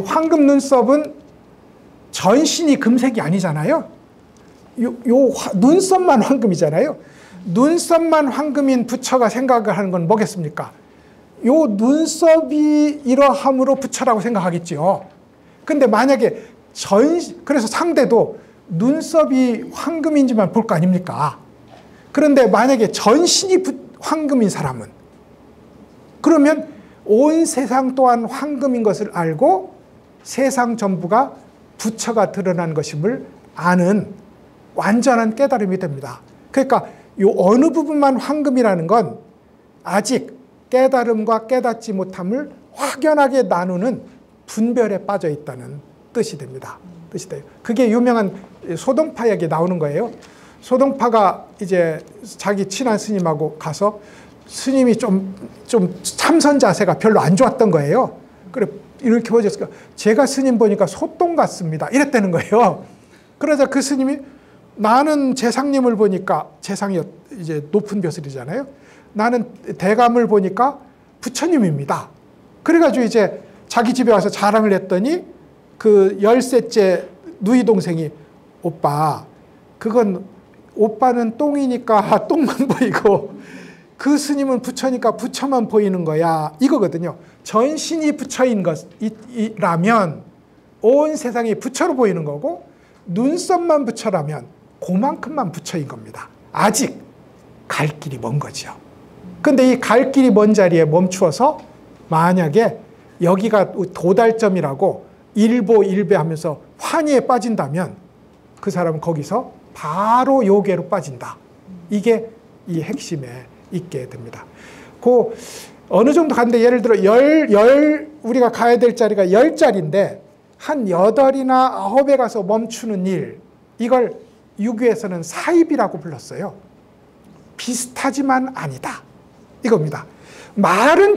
Speaker 2: 황금 눈썹은 전신이 금색이 아니잖아요. 눈썹만 황금이잖아요. 눈썹만 황금인 부처가 생각을 하는 건 뭐겠습니까? 요 눈썹이 이러함으로 부처라고 생각하겠지요. 근데 만약에 그래서 상대도 눈썹이 황금인지만 볼 거 아닙니까? 그런데 만약에 전신이 황금인 사람은, 그러면 온 세상 또한 황금인 것을 알고 세상 전부가 부처가 드러난 것임을 아는 완전한 깨달음이 됩니다. 그러니까 이 어느 부분만 황금이라는 건 아직 깨달음과 깨닫지 못함을 확연하게 나누는 분별에 빠져 있다는 뜻이 됩니다. 뜻이 돼요. 그게 유명한 소동파 이야기 나오는 거예요. 소동파가 이제 자기 친한 스님하고 가서 스님이 좀 참선 자세가 별로 안 좋았던 거예요. 그래 이렇게 보셨을까? 제가 스님 보니까 소똥 같습니다. 이랬다는 거예요. 그러자 그 스님이 나는 재상님을 보니까, 재상이 이제 높은 벼슬이잖아요. 나는 대감을 보니까 부처님입니다. 그래가지고 이제 자기 집에 와서 자랑을 했더니 그 10세째 누이 동생이 오빠, 그건 오빠는 똥이니까 똥만 보이고 그 스님은 부처니까 부처만 보이는 거야. 이거거든요. 전신이 부처인 것이라면 온 세상이 부처로 보이는 거고 눈썹만 부처라면 그만큼만 부처인 겁니다. 아직 갈 길이 먼 거죠. 근데 이 갈 길이 먼 자리에 멈추어서 만약에 여기가 도달점이라고 일보일배하면서 환희에 빠진다면 그 사람은 거기서 바로 요괴로 빠진다. 이게 이 핵심에 있게 됩니다. 그 어느 정도 갔는데 예를 들어 우리가 가야 될 자리가 10자리인데 한 8이나 9에 가서 멈추는 일, 이걸 유교에서는 사입이라고 불렀어요. 비슷하지만 아니다. 이겁니다. 말은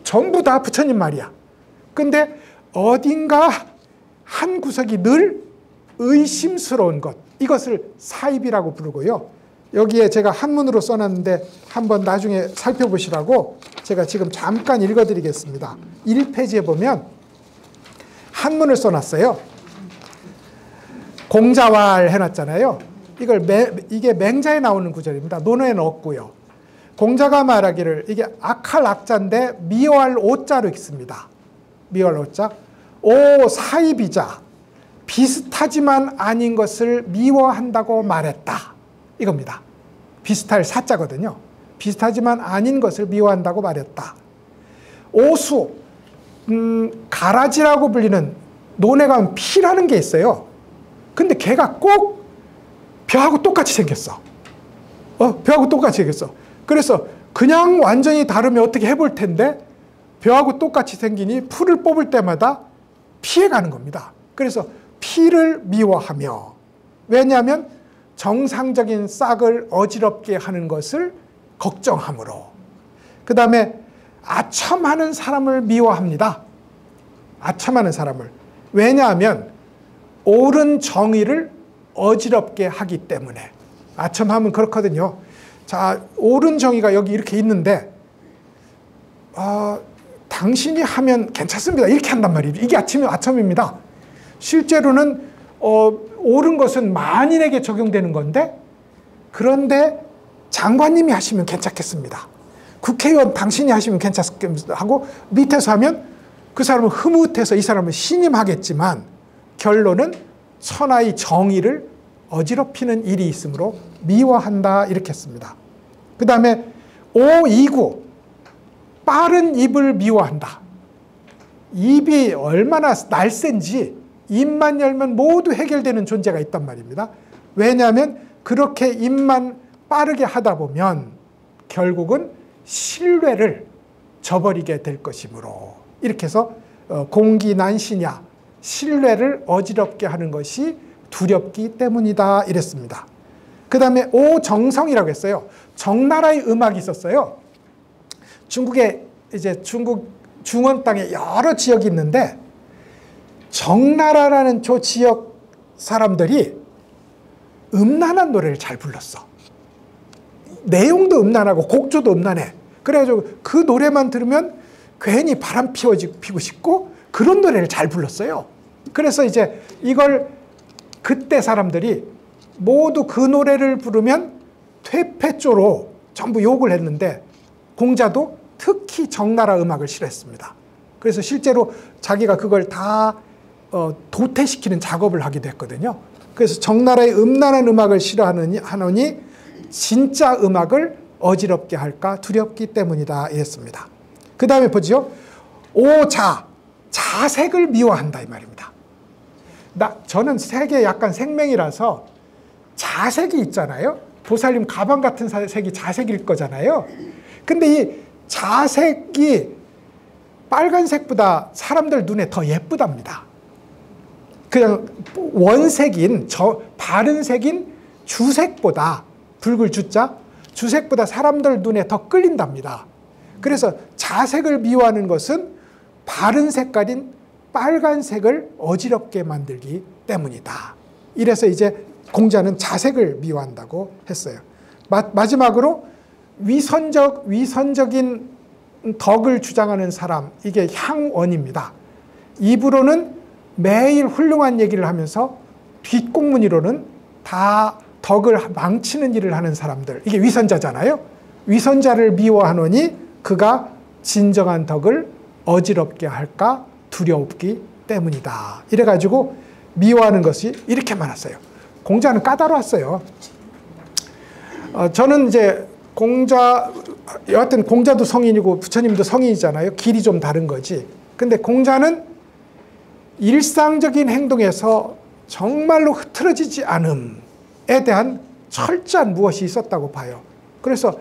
Speaker 2: 전부 다 부처님 말이야. 근데 어딘가 한 구석이 늘 의심스러운 것, 이것을 사입이라고 부르고요. 여기에 제가 한문으로 써놨는데 한번 나중에 살펴보시라고 제가 지금 잠깐 읽어드리겠습니다. 1페이지에 보면 한문을 써놨어요. 공자왈 해놨잖아요. 이게 맹자에 나오는 구절입니다. 논어에는 없고요. 공자가 말하기를, 이게 악할 악자인데 미워할 오자로 읽습니다. 미워할 오자. 오 사입이자 비슷하지만 아닌 것을 미워한다고 말했다. 이겁니다. 비슷할 사자거든요. 비슷하지만 아닌 것을 미워한다고 말했다. 오수, 가라지라고 불리는 논에 가면 피라는 게 있어요. 근데 걔가 꼭 벼하고 똑같이 생겼어. 벼하고 똑같이 생겼어. 그래서 그냥 완전히 다르면 어떻게 해볼 텐데 벼하고 똑같이 생기니 풀을 뽑을 때마다 피해가는 겁니다. 그래서 피를 미워하며, 왜냐하면 정상적인 싹을 어지럽게 하는 것을 걱정하므로. 그 다음에 아첨하는 사람을 미워합니다. 아첨하는 사람을. 왜냐하면 옳은 정의를 어지럽게 하기 때문에. 아첨하면 그렇거든요. 자, 옳은 정의가 여기 이렇게 있는데 당신이 하면 괜찮습니다. 이렇게 한단 말이죠. 이게 아첨입니다. 실제로는 옳은 것은 만인에게 적용되는 건데, 그런데 장관님이 하시면 괜찮겠습니다. 국회의원 당신이 하시면 괜찮겠습니다 하고 밑에서 하면 그 사람은 흐뭇해서 이 사람은 신임하겠지만 결론은 천하의 정의를 어지럽히는 일이 있으므로 미워한다, 이렇게 했습니다. 그 다음에 오이구, 빠른 입을 미워한다. 입이 얼마나 날쌘지 입만 열면 모두 해결되는 존재가 있단 말입니다. 왜냐하면 그렇게 입만 빠르게 하다 보면 결국은 신뢰를 저버리게 될 것이므로, 이렇게 해서 공기난시냐, 신뢰를 어지럽게 하는 것이 두렵기 때문이다, 이랬습니다. 그 다음에 오정성이라고 했어요. 정나라의 음악이 있었어요. 중국에 이제 중국 중원 땅에 여러 지역이 있는데 정나라라는 저 지역 사람들이 음란한 노래를 잘 불렀어. 내용도 음란하고 곡조도 음란해. 그래가지고 그 노래만 들으면 괜히 바람 피고 싶고 그런 노래를 잘 불렀어요. 그래서 이제 이걸 그때 사람들이 모두 그 노래를 부르면 퇴폐조로 전부 욕을 했는데 공자도 특히 적나라 음악을 싫어했습니다. 그래서 실제로 자기가 그걸 다 도태시키는 작업을 하기도 했거든요. 그래서 적나라의 음란한 음악을 싫어하노니 진짜 음악을 어지럽게 할까 두렵기 때문이다 했습니다. 그 다음에 보지요. 자색을 미워한다 이 말입니다. 저는 색에 약간 생명이라서 자색이 있잖아요. 보살님 가방 같은 색이 자색일 거잖아요. 근데 이 자색이 빨간색보다 사람들 눈에 더 예쁘답니다. 그냥 원색인 바른 색인 주색보다 붉을 주자 주색보다 사람들 눈에 더 끌린답니다. 그래서 자색을 미워하는 것은 바른 색깔인 빨간색을 어지럽게 만들기 때문이다. 이래서 이제 공자는 자색을 미워한다고 했어요. 마지막으로 위선적인 덕을 주장하는 사람, 이게 향원입니다. 입으로는 매일 훌륭한 얘기를 하면서 뒷공문으로는 다 덕을 망치는 일을 하는 사람들, 이게 위선자잖아요. 위선자를 미워하노니 그가 진정한 덕을 어지럽게 할까 두려웠기 때문이다. 이래가지고 미워하는 것이 이렇게 많았어요. 공자는 까다로웠어요. 저는 이제 여하튼 공자도 성인이고 부처님도 성인이잖아요. 길이 좀 다른 거지. 근데 공자는 일상적인 행동에서 정말로 흐트러지지 않음에 대한 철저한 무엇이 있었다고 봐요. 그래서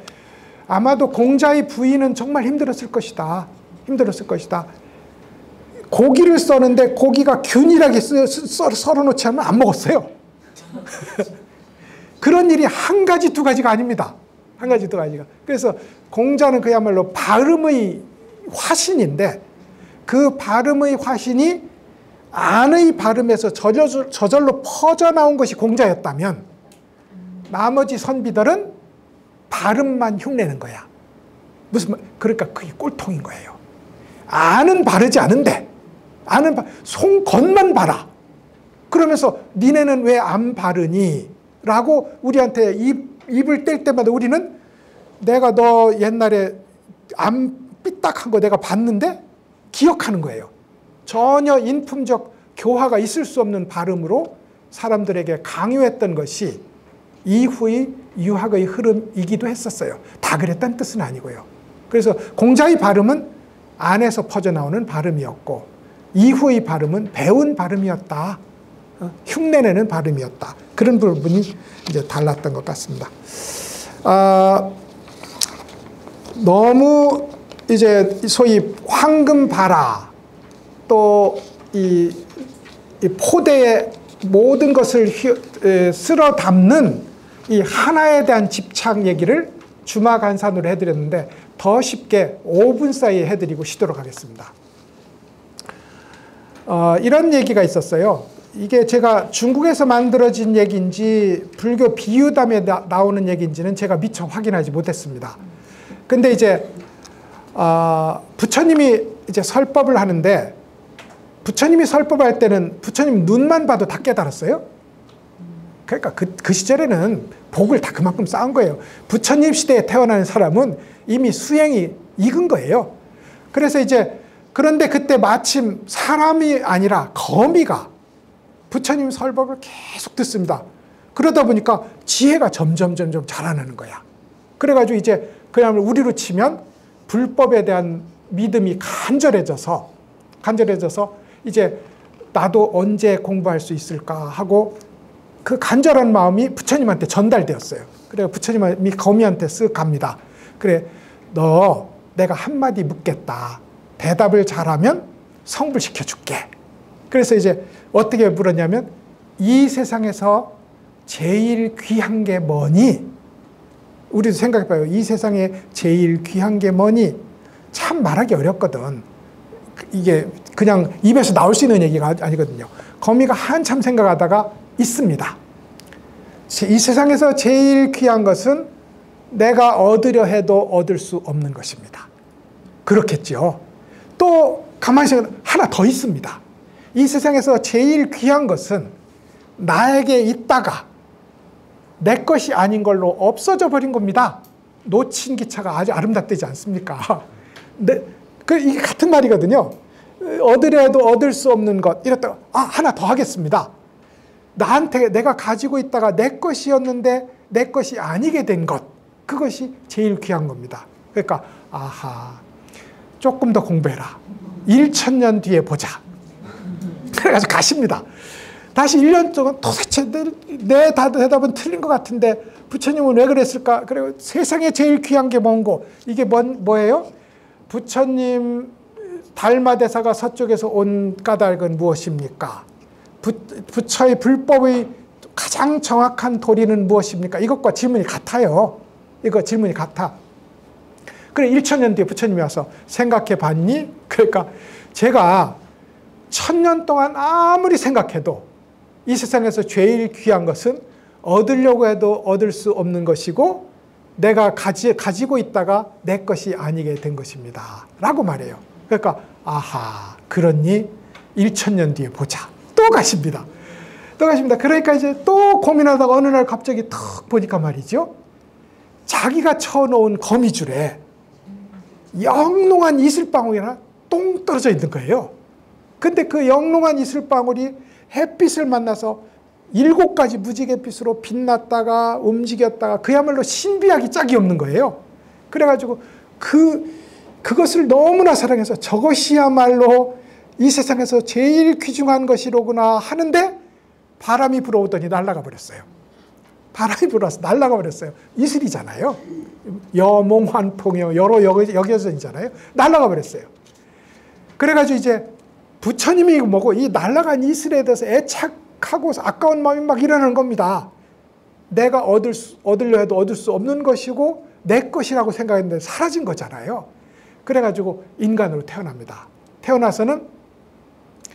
Speaker 2: 아마도 공자의 부인은 정말 힘들었을 것이다. 고기를 써는데 고기가 균일하게 썰어놓지 않으면 안 먹었어요. 그런 일이 한 가지 두 가지가 아닙니다. 한 가지 두 가지가. 그래서 공자는 그야말로 발음의 화신인데 그 발음의 화신이 안의 발음에서 저절로 퍼져나온 것이 공자였다면 나머지 선비들은 발음만 흉내는 거야. 그러니까 그게 꼴통인 거예요. 안은 바르지 않은데 겉만 바라. 그러면서 니네는 왜 안 바르니? 라고 우리한테 입을 뗄 때마다 우리는 내가 너 옛날에 안 삐딱한 거 내가 봤는데 기억하는 거예요. 전혀 인품적 교화가 있을 수 없는 발음으로 사람들에게 강요했던 것이 이후의 유학의 흐름이기도 했었어요. 다 그랬다는 뜻은 아니고요. 그래서 공자의 발음은 안에서 퍼져나오는 발음이었고 이후의 발음은 배운 발음이었다. 흉내내는 발음이었다. 그런 부분이 이제 달랐던 것 같습니다. 너무 이제 소위 황금바라 또 이 포대에 모든 것을 쓸어 담는 이 하나에 대한 집착 얘기를 주마간산으로 해드렸는데 더 쉽게 5분 사이에 해드리고 쉬도록 하겠습니다. 이런 얘기가 있었어요. 이게 제가 중국에서 만들어진 얘기인지 불교 비유담에 나오는 얘기인지는 제가 미처 확인하지 못했습니다. 근데 이제 부처님이 이제 설법을 하는데 부처님이 설법할 때는 부처님 눈만 봐도 다 깨달았어요. 그러니까 그 시절에는 복을 다 그만큼 쌓은 거예요. 부처님 시대에 태어나는 사람은 이미 수행이 익은 거예요. 그래서 이제 그런데 그때 마침 사람이 아니라 거미가 부처님 설법을 계속 듣습니다. 그러다 보니까 지혜가 점점 자라나는 거야. 그래가지고 이제 그야말로 우리로 치면 불법에 대한 믿음이 간절해져서 이제 나도 언제 공부할 수 있을까 하고 그 간절한 마음이 부처님한테 전달되었어요. 그래서 부처님이 거미한테 쓱 갑니다. 그래, 너 내가 한마디 묻겠다. 대답을 잘하면 성불시켜줄게. 그래서 이제 어떻게 물었냐면 이 세상에서 제일 귀한 게 뭐니? 우리도 생각해봐요. 이 세상에 제일 귀한 게 뭐니? 참 말하기 어렵거든. 이게 그냥 입에서 나올 수 있는 얘기가 아니거든요. 거미가 한참 생각하다가 있습니다. 이 세상에서 제일 귀한 것은 내가 얻으려 해도 얻을 수 없는 것입니다. 그렇겠죠. 또 가만히 생각하면 하나 더 있습니다. 이 세상에서 제일 귀한 것은 나에게 있다가 내 것이 아닌 걸로 없어져 버린 겁니다. 놓친 기차가 아주 아름답지 않습니까? 이게 같은 말이거든요. 얻으려 해도 얻을 수 없는 것. 이랬다가 하나 더 하겠습니다. 나한테 내가 가지고 있다가 내 것이었는데 내 것이 아니게 된 것. 그것이 제일 귀한 겁니다. 그러니까 조금 더 공부해라. 1000년 뒤에 보자. 그래가지고 가십니다. 다시 1년 동안 도대체 내 대답은 틀린 것 같은데 부처님은 왜 그랬을까? 그리고 세상에 제일 귀한 게 뭔고? 이게 뭐예요? 부처님 달마대사가 서쪽에서 온 까닭은 무엇입니까? 부처의 불법의 가장 정확한 도리는 무엇입니까? 이것과 질문이 같아요. 이거 질문이 같아. 그래 1000년 뒤에 부처님이 와서 생각해 봤니? 그러니까 제가 1000년 동안 아무리 생각해도 이 세상에서 제일 귀한 것은 얻으려고 해도 얻을 수 없는 것이고 내가 가지고 있다가 내 것이 아니게 된 것입니다. 라고 말해요. 그러니까 그러니 1000년 뒤에 보자. 또 가십니다. 그러니까 이제 또 고민하다가 어느 날 갑자기 턱 보니까 말이죠. 자기가 쳐놓은 거미줄에 영롱한 이슬방울이 하나 똥 떨어져 있는 거예요. 근데 그 영롱한 이슬방울이 햇빛을 만나서 7가지 무지갯빛으로 빛났다가 움직였다가 그야말로 신비하기 짝이 없는 거예요. 그래가지고 그것을 너무나 사랑해서 저것이야말로 이 세상에서 제일 귀중한 것이로구나 하는데 바람이 불어오더니 날아가 버렸어요. 바람이 불어서 날아가 버렸어요. 이슬이잖아요. 여몽환풍이요. 여러 여겨전이잖아요. 날아가 버렸어요. 그래가지고 이제 부처님이 뭐고 이 날아간 이슬에 대해서 애착하고 아까운 마음이 막 일어나는 겁니다. 내가 얻으려 해도 얻을 수 없는 것이고 내 것이라고 생각했는데 사라진 거잖아요. 그래가지고 인간으로 태어납니다. 태어나서는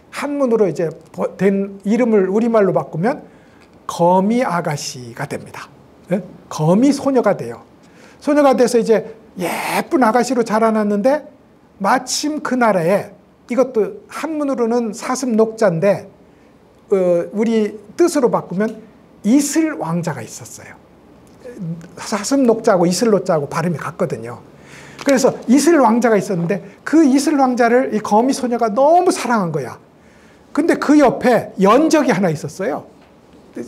Speaker 2: 한문으로 이제 된 이름을 우리말로 바꾸면 거미 아가씨가 됩니다. 거미 소녀가 돼요. 소녀가 돼서 이제 예쁜 아가씨로 자라났는데 마침 그 나라에 이것도 한문으로는 사슴녹자인데 우리 뜻으로 바꾸면 이슬 왕자가 있었어요. 사슴녹자하고 이슬녹자하고 발음이 같거든요. 그래서 이슬 왕자가 있었는데 그 이슬 왕자를 이 거미 소녀가 너무 사랑한 거야. 근데 그 옆에 연적이 하나 있었어요.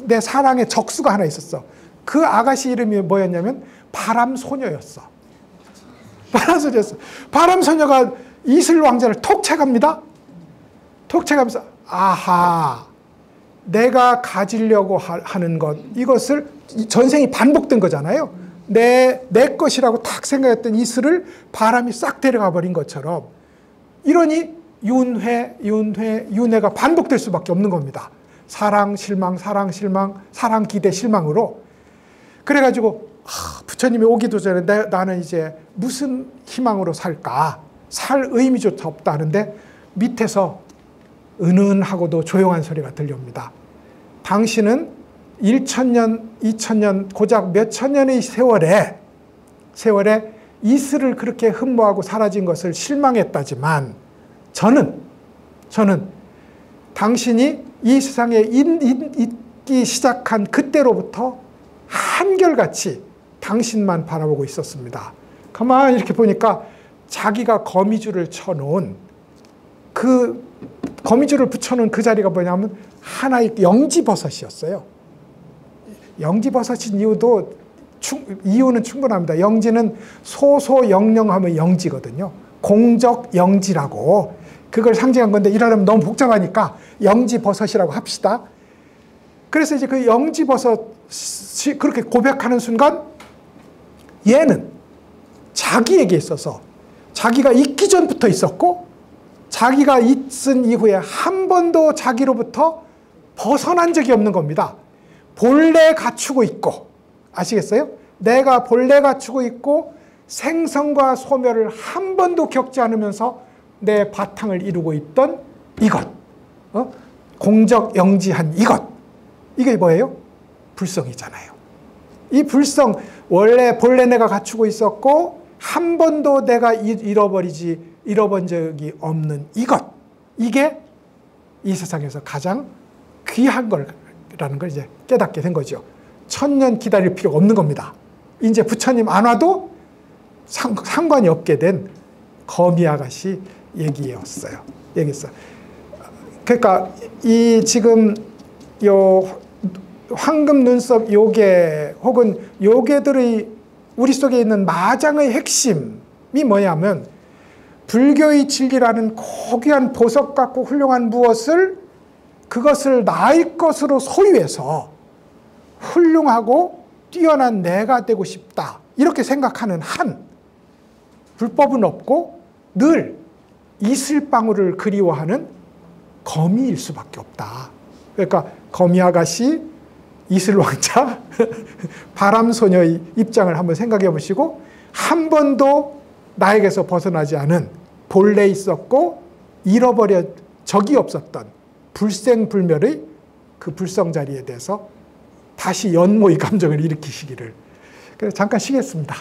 Speaker 2: 내 사랑의 적수가 하나 있었어. 그 아가씨 이름이 뭐였냐면 바람소녀였어. 바람소녀였어. 바람소녀가 이슬 왕자를 톡 채갑니다. 톡 채가면서 내가 가지려고 하는 것, 이것을 전생이 반복된 거잖아요. 내 것이라고 탁 생각했던 이슬을 바람이 싹 데려가 버린 것처럼 이러니 윤회가 반복될 수밖에 없는 겁니다. 사랑, 실망, 사랑, 실망, 사랑, 기대, 실망으로. 그래가지고 부처님이 오기도 전에 나는 이제 무슨 희망으로 살까? 살 의미조차 없다 하는데 밑에서 은은하고도 조용한 소리가 들려옵니다. 당신은 1000년, 2000년, 고작 몇천 년의 세월에 이슬을 그렇게 흠모하고 사라진 것을 실망했다지만 저는 당신이 이 세상에 있기 시작한 그때로부터 한결같이 당신만 바라보고 있었습니다. 가만히 이렇게 보니까 자기가 거미줄을 쳐놓은 그 거미줄을 붙여놓은 그 자리가 뭐냐면 하나의 영지버섯이었어요. 영지버섯인 이유는 충분합니다. 영지는 소소영령하면 영지거든요. 공적영지라고 그걸 상징한 건데 이러려면 너무 복잡하니까 영지버섯이라고 합시다. 그래서 이제 그 영지버섯이 그렇게 고백하는 순간 얘는 자기에게 있어서 자기가 있기 전부터 있었고 자기가 있은 이후에 한 번도 자기로부터 벗어난 적이 없는 겁니다. 본래 갖추고 있고, 아시겠어요? 내가 본래 갖추고 있고 생성과 소멸을 한 번도 겪지 않으면서 내 바탕을 이루고 있던 이것, 공적영지한 이것, 이게 뭐예요? 불성이잖아요. 이 불성, 원래 본래 내가 갖추고 있었고 한 번도 내가 잃어본 적이 없는 이것, 이게 이 세상에서 가장 귀한 거라는 걸 이제 깨닫게 된 거죠. 1000년 기다릴 필요가 없는 겁니다. 이제 부처님 안 와도 상관이 없게 된 거미 아가씨 얘기였어요. 그러니까 이 지금 요 황금 눈썹 요괴 혹은 요괴들의 우리 속에 있는 마장의 핵심이 뭐냐면 불교의 진리라는 고귀한 보석 같고 훌륭한 무엇을 그것을 나의 것으로 소유해서 훌륭하고 뛰어난 내가 되고 싶다 이렇게 생각하는 한 불법은 없고 늘 이슬방울을 그리워하는 거미일 수밖에 없다. 그러니까 거미 아가씨, 이슬왕자, 바람소녀의 입장을 한번 생각해 보시고 한 번도 나에게서 벗어나지 않은 본래 있었고 잃어버려 적이 없었던 불생불멸의 그 불성자리에 대해서 다시 연모의 감정을 일으키시기를. 그래서 잠깐 쉬겠습니다.